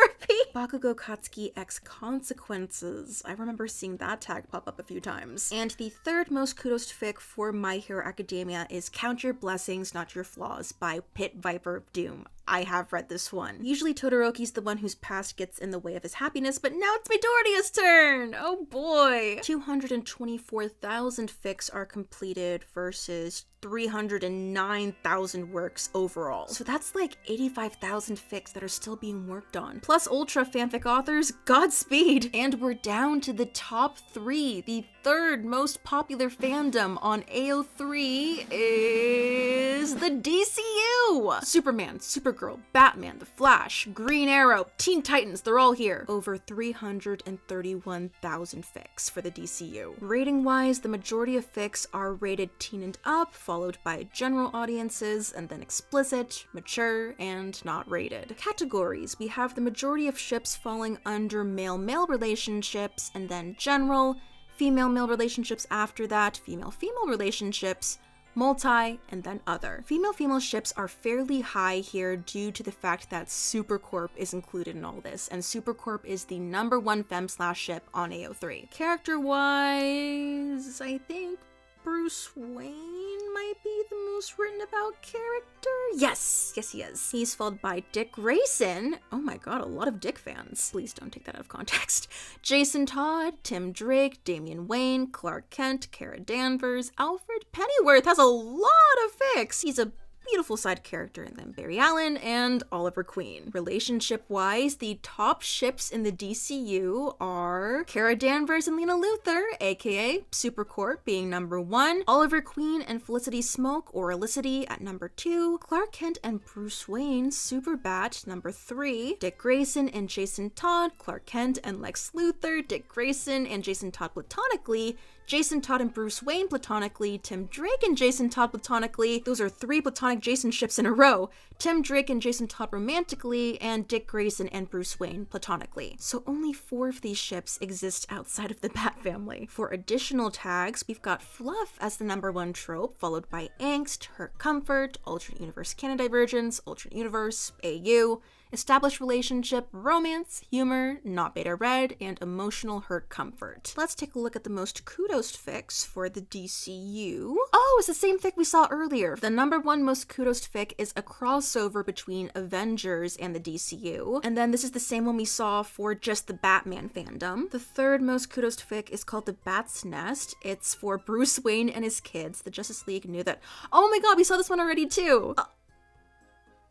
Bakugo Katsuki X Consequences. I remember seeing that tag pop up a few times. And the 3rd most kudos fic for My Hero Academia is Count Your Blessings, Not Your Flaws by Pit Viper of Doom. I have read this one. Usually Todoroki's the one whose past gets in the way of his happiness, but now it's Midoriya's turn! Oh boy! 224,000 fics are completed versus 309,000 works overall. So that's like 85,000 fics that are still being worked on. Plus Ultra fanfic authors, Godspeed! And we're down to the top 3. The 3rd most popular fandom on AO3 is the DCU! Superman, Supergirl, Batman, The Flash, Green Arrow, Teen Titans, they're all here. Over 331,000 fics for the DCU. Rating-wise, the majority of fics are rated teen and up, followed by general audiences, and then explicit, mature, and not rated. Categories: we have the majority of ships falling under male-male relationships, and then general, female-male relationships after that, female-female relationships, multi, and then other. Female-female ships are fairly high here due to the fact that Supercorp is included in all this, and Supercorp is the number 1 fem/slash ship on AO3. Character-wise, I think Bruce Wayne might be the most written about character. Yes, he is. He's followed by Dick Grayson. Oh my god, a lot of Dick fans. Please don't take that out of context. Jason Todd, Tim Drake, Damian Wayne, Clark Kent, Kara Danvers, Alfred Pennyworth has a lot of fics. He's a beautiful side character, and then Barry Allen and Oliver Queen. Relationship-wise, the top ships in the DCU are Kara Danvers and Lena Luthor, aka Supercorp, being number 1, Oliver Queen and Felicity Smoke or Elicity at number 2, Clark Kent and Bruce Wayne, Superbat, number 3, Dick Grayson and Jason Todd, Clark Kent and Lex Luthor, Dick Grayson and Jason Todd platonically, Jason Todd and Bruce Wayne platonically, Tim Drake and Jason Todd platonically. Those are 3 platonic Jason ships in a row. Tim Drake and Jason Todd romantically, and Dick Grayson and Bruce Wayne platonically. So only 4 of these ships exist outside of the Bat family. For additional tags, we've got Fluff as the number 1 trope, followed by Angst, Hurt Comfort, Alternate Universe Canon Divergence, Alternate Universe, AU, Established Relationship, Romance, Humor, Not Beta Red, and Emotional Hurt Comfort. Let's take a look at the most kudos fics for the DCU. Oh, it's the same fic we saw earlier. The number 1 most kudos fic is a crossover between Avengers and the DCU, and then this is the same one we saw for just the Batman fandom. The 3rd most kudos fic is called The Bat's Nest. It's for Bruce Wayne and his kids. The Justice League knew that. Oh my god, we saw this one already too!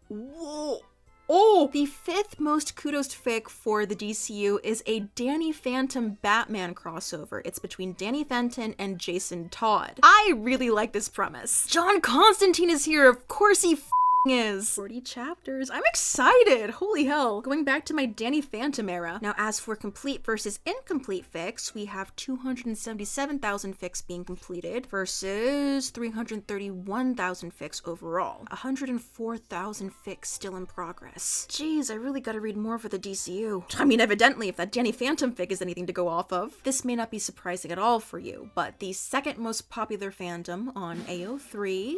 Whoa! Oh! The 5th most kudos fic for the DCU is a Danny Phantom Batman crossover. It's between Danny Fenton and Jason Todd. I really like this premise. John Constantine is here, of course he is 40 chapters. I'm excited. Holy hell. Going back to my Danny Phantom era. Now, as for complete versus incomplete fics, we have 277,000 fics being completed versus 331,000 fics overall. 104,000 fics still in progress. Jeez, I really gotta read more for the DCU. I mean, evidently, if that Danny Phantom fic is anything to go off of. This may not be surprising at all for you, but the second most popular fandom on AO3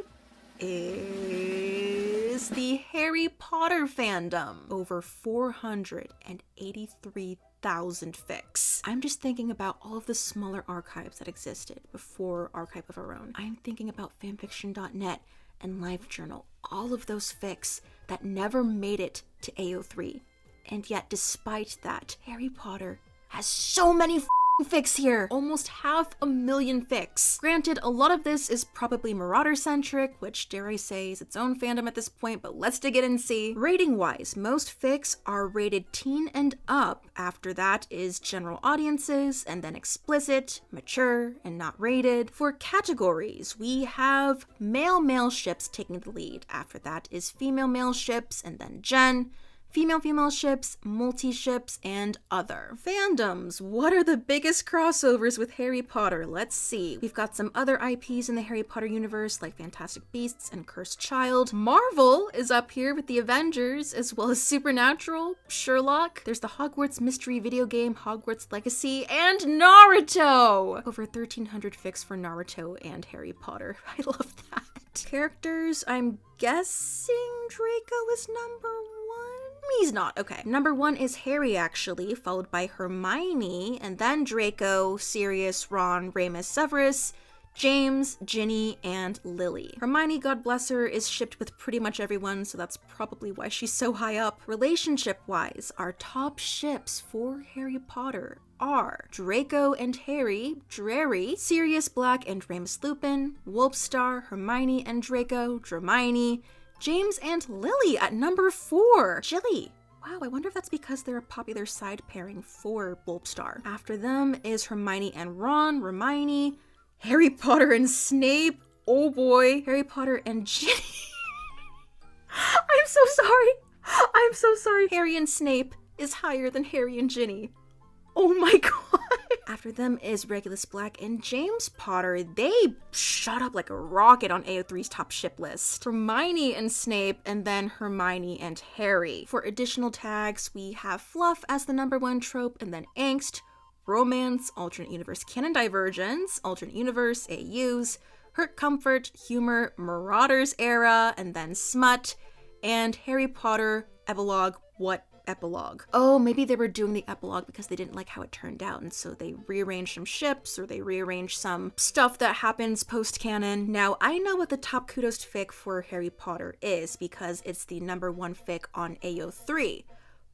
is the Harry Potter fandom. Over 483,000 fics. I'm just thinking about all of the smaller archives that existed before Archive of Our Own. I'm thinking about fanfiction.net and LiveJournal. All of those fics that never made it to AO3. And yet, despite that, Harry Potter has so many fics here. Almost 500,000 fics. Granted, a lot of this is probably Marauder-centric, which dare I say is its own fandom at this point, but let's dig in and see. Rating-wise, most fics are rated teen and up. After that is general audiences, and then explicit, mature, and not rated. For categories, we have male-male ships taking the lead. After that is female-male ships, and then gen. Female-female ships, multi-ships, and other. Fandoms. What are the biggest crossovers with Harry Potter? Let's see. We've got some other IPs in the Harry Potter universe, like Fantastic Beasts and Cursed Child. Marvel is up here with the Avengers, as well as Supernatural, Sherlock. There's the Hogwarts mystery video game, Hogwarts Legacy, and Naruto! Over 1,300 fics for Naruto and Harry Potter. I love that. Characters, I'm guessing Draco is number 1? He's not. Okay. Number 1 is Harry, actually, followed by Hermione, and then Draco, Sirius, Ron, Remus, Severus, James, Ginny, and Lily. Hermione, God bless her, is shipped with pretty much everyone, so that's probably why she's so high up. Relationship-wise, our top ships for Harry Potter are Draco and Harry, Drarry, Sirius Black and Remus Lupin, Wolfstar, Hermione and Draco, Dramini, James and Lily at number 4. Jilly. Wow, I wonder if that's because they're a popular side pairing for Wolfstar. After them is Hermione and Ron, Hermione, Harry Potter and Snape, oh boy, Harry Potter and Ginny. I'm so sorry. Harry and Snape is higher than Harry and Ginny. Oh my god. After them is Regulus Black and James Potter. They shot up like a rocket on AO3's top ship list. Hermione and Snape, and then Hermione and Harry. For additional tags, we have Fluff as the number 1 trope, and then Angst, Romance, Alternate Universe Canon Divergence, Alternate Universe AUs, Hurt Comfort, Humor, Marauders Era, and then Smut, and Harry Potter Epilogue. What epilogue? Oh, maybe they were doing the epilogue because they didn't like how it turned out, and so they rearranged some ships, or they rearranged some stuff that happens post-canon. Now, I know what the top kudos fic for Harry Potter is because it's the number 1 fic on AO3.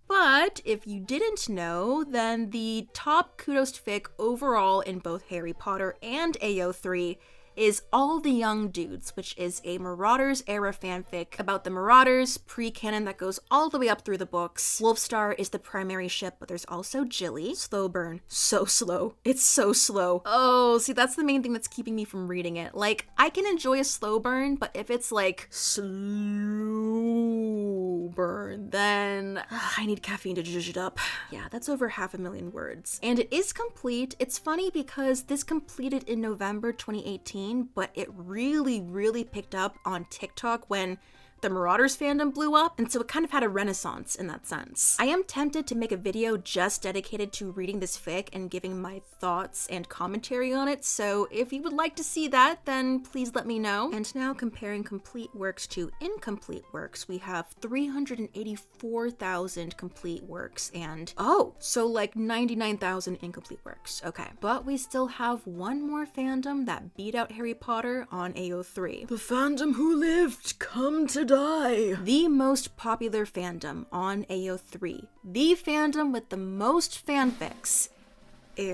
But if you didn't know, then the top kudos fic overall in both Harry Potter and AO3 is All the Young Dudes, which is a Marauders era fanfic about the Marauders, pre-canon that goes all the way up through the books. Wolfstar is the primary ship, but there's also Jilly. Slow burn. So slow. It's so slow. Oh, see, that's the main thing that's keeping me from reading it. Like, I can enjoy a slow burn, but if it's like slow burn, then I need caffeine to zhuzh it up. Yeah, that's over 500,000 words. And it is complete. It's funny because this completed in November 2018, but it really picked up on TikTok when the Marauders fandom blew up, and so it kind of had a renaissance in that sense. I am tempted to make a video just dedicated to reading this fic and giving my thoughts and commentary on it, so if you would like to see that, then please let me know. And now comparing complete works to incomplete works, we have 384,000 complete works and, oh, so like 99,000 incomplete works. Okay, but we still have one more fandom that beat out Harry Potter on AO3. The fandom who lived, come to die. The most popular fandom on AO3, the fandom with the most fanfics, is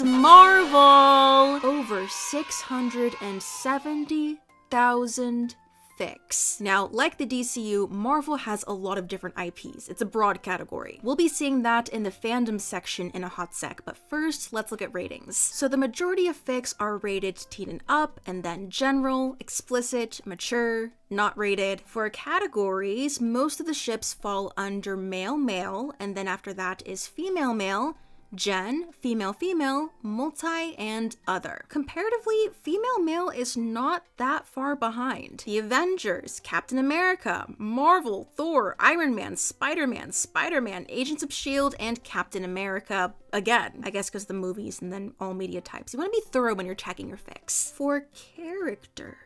Marvel. Over 670,000 fanfics. Now, like the DCU, Marvel has a lot of different IPs. It's a broad category. We'll be seeing that in the fandom section in a hot sec, but first, let's look at ratings. So the majority of fics are rated teen and up, and then general, explicit, mature, not rated. For categories, most of the ships fall under male-male, and then after that is female-male, gen, female-female, multi, and other. Comparatively, female-male is not that far behind. The Avengers, Captain America, Marvel, Thor, Iron Man, Spider-Man, Agents of S.H.I.E.L.D., and Captain America again. I guess because the movies and then all media types. You want to be thorough when you're checking your fics. For characters,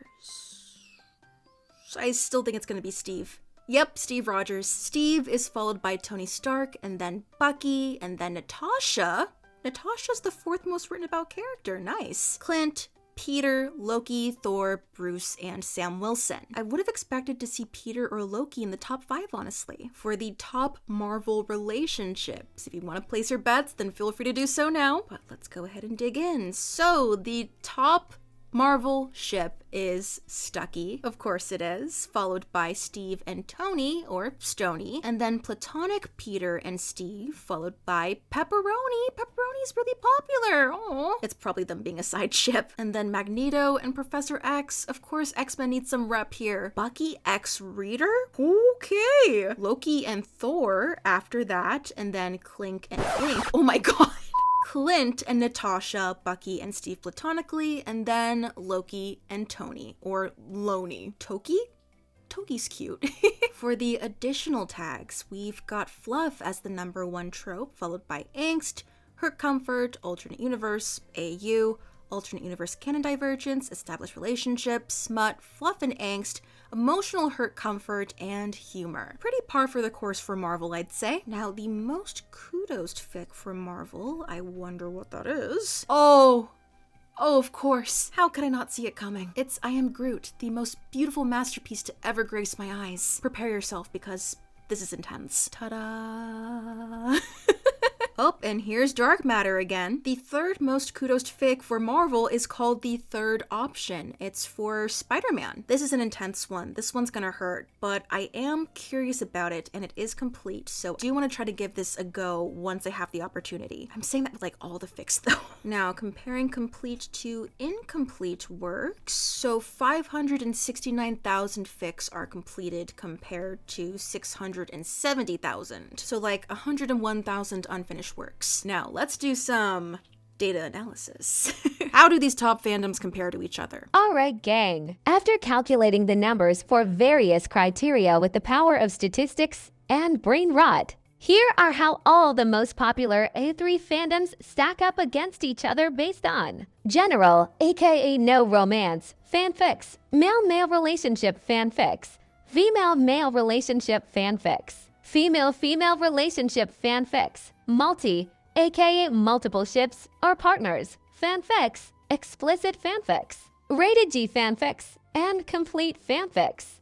I still think it's going to be Steve. Yep, Steve Rogers. Steve is followed by Tony Stark, and then Bucky, and then Natasha. Natasha's the fourth most written about character. Nice. Clint, Peter, Loki, Thor, Bruce, and Sam Wilson. I would have expected to see Peter or Loki in the top 5, honestly. For the top Marvel relationships, if you want to place your bets, then feel free to do so now. But let's go ahead and dig in. So, the top Marvel ship is Stucky, of course it is, followed by Steve and Tony, or Stony, and then platonic Peter and Steve, followed by Pepperoni. Pepperoni's really popular, aww. It's probably them being a side ship. And then Magneto and Professor X, of course X-Men needs some rep here. Bucky X Reader? Okay. Loki and Thor after that, and then Clink and Clink. Oh my god. Clint and Natasha, Bucky and Steve platonically, and then Loki and Tony, or Loney. Toki? Toki's cute. For the additional tags, we've got Fluff as the #1 trope, followed by Angst, Hurt Comfort, Alternate Universe, AU, Alternate Universe Canon Divergence, Established Relationships, Smut, Fluff and Angst, Emotional Hurt Comfort, and Humor. Pretty par for the course for Marvel, I'd say. Now, the most kudos fic for Marvel, I wonder what that is. Oh, of course. How could I not see it coming? It's I Am Groot, the most beautiful masterpiece to ever grace my eyes. Prepare yourself, because this is intense. Ta-da! Oh, and here's Dark Matter again. The third most kudos fic for Marvel is called The Third Option. It's for Spider-Man. This is an intense one. This one's gonna hurt, but I am curious about it, and it is complete, so I do want to try to give this a go once I have the opportunity. I'm saying that with like all the fics though. Now, comparing complete to incomplete works, so 569,000 fics are completed compared to 670,000. So like 101,000 unfinished works. Now, let's do some data analysis. How do these top fandoms compare to each other? Alright, gang. After calculating the numbers for various criteria with the power of statistics and brain rot, here are how all the most popular AO3 fandoms stack up against each other based on general, aka no romance, fanfics, male-male relationship fanfics, female-male relationship fanfics, female-female relationship fanfics, multi, aka multiple ships or partners, fanfics, explicit fanfics, rated G fanfics, and complete fanfics.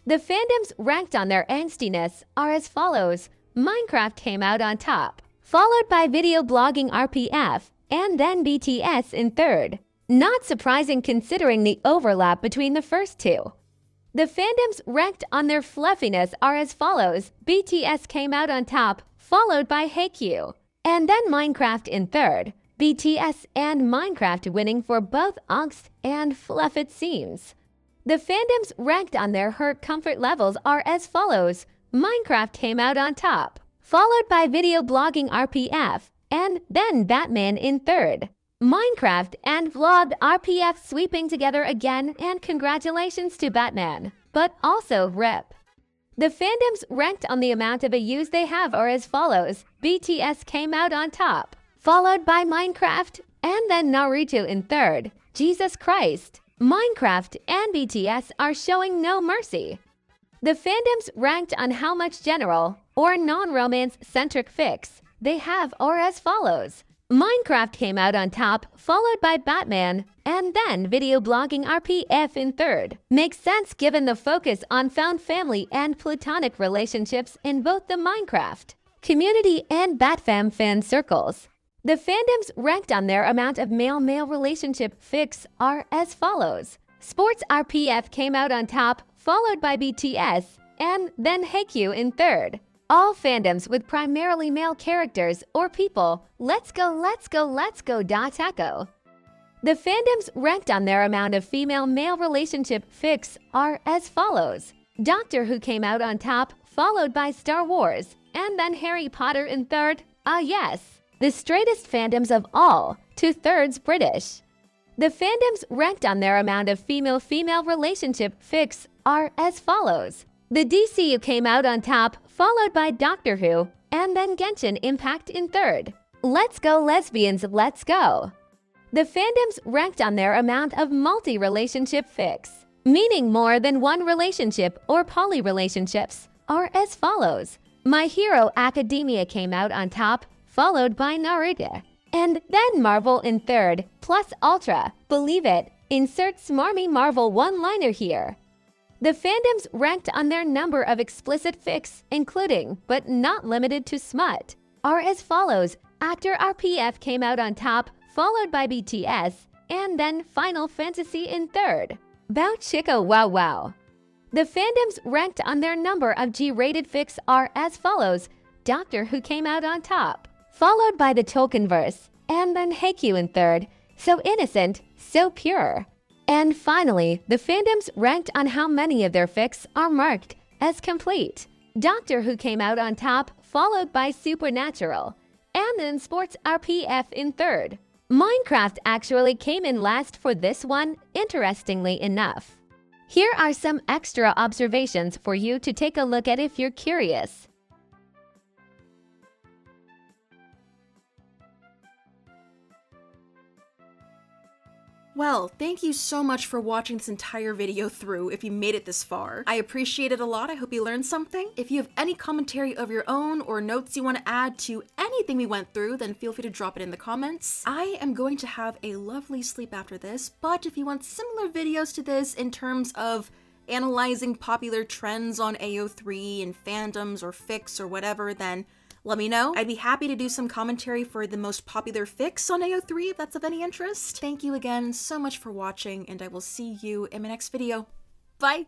The fandoms ranked on their angstiness are as follows. Minecraft came out on top, followed by video blogging RPF, and then BTS in third. Not surprising considering the overlap between the first two. The fandoms ranked on their fluffiness are as follows. BTS came out on top, followed by Haikyuu, and then Minecraft in third. BTS and Minecraft winning for both angst and fluff it seems. The fandoms ranked on their hurt comfort levels are as follows. Minecraft came out on top, followed by video blogging RPF, and then Batman in third. Minecraft and vlogged RPF sweeping together again, and congratulations to Batman, but also RIP. The fandoms ranked on the amount of AUs they have are as follows. BTS came out on top, followed by Minecraft, and then Naruto in third. Jesus Christ. Minecraft and BTS are showing no mercy. The fandoms ranked on how much general or non-romance-centric fics they have are as follows. Minecraft came out on top, followed by Batman, and then video blogging RPF in third. Makes sense given the focus on found family and platonic relationships in both the Minecraft community and Batfam fan circles. The fandoms ranked on their amount of male-male relationship fics are as follows. Sports RPF came out on top, followed by BTS, and then Haekyu in third. All fandoms with primarily male characters or people. Let's go, let's go, let's go, Echo. The fandoms ranked on their amount of female-male relationship fics are as follows. Doctor Who came out on top, followed by Star Wars, and then Harry Potter in third. Yes, the straightest fandoms of all, 2/3 British. The fandoms ranked on their amount of female-female relationship fics are as follows. The DCU came out on top, followed by Doctor Who, and then Genshin Impact in third. Let's go lesbians, let's go. The fandoms ranked on their amount of multi-relationship fics, meaning more than one relationship or poly-relationships, are as follows. My Hero Academia came out on top, followed by Naruto. And then Marvel in third, plus Ultra. Believe it, insert smarmy Marvel one-liner here. The fandoms ranked on their number of explicit fics, including, but not limited to smut, are as follows. Actor RPF came out on top, followed by BTS, and then Final Fantasy in third. Bao Chico Wow Wow. The fandoms ranked on their number of G-rated fics are as follows. Doctor Who came out on top, followed by the Tolkienverse, and then Haekyu in third. So innocent, so pure. And finally, the fandoms ranked on how many of their fics are marked as complete. Doctor Who came out on top, followed by Supernatural, and then Sports RPF in third. Minecraft actually came in last for this one, interestingly enough. Here are some extra observations for you to take a look at if you're curious. Well, thank you so much for watching this entire video through if you made it this far. I appreciate it a lot. I hope you learned something. If you have any commentary of your own or notes you want to add to anything we went through, then feel free to drop it in the comments. I am going to have a lovely sleep after this, but if you want similar videos to this in terms of analyzing popular trends on AO3 and fandoms or fics or whatever, then let me know. I'd be happy to do some commentary for the most popular fics on AO3 if that's of any interest. Thank you again so much for watching, and I will see you in my next video. Bye!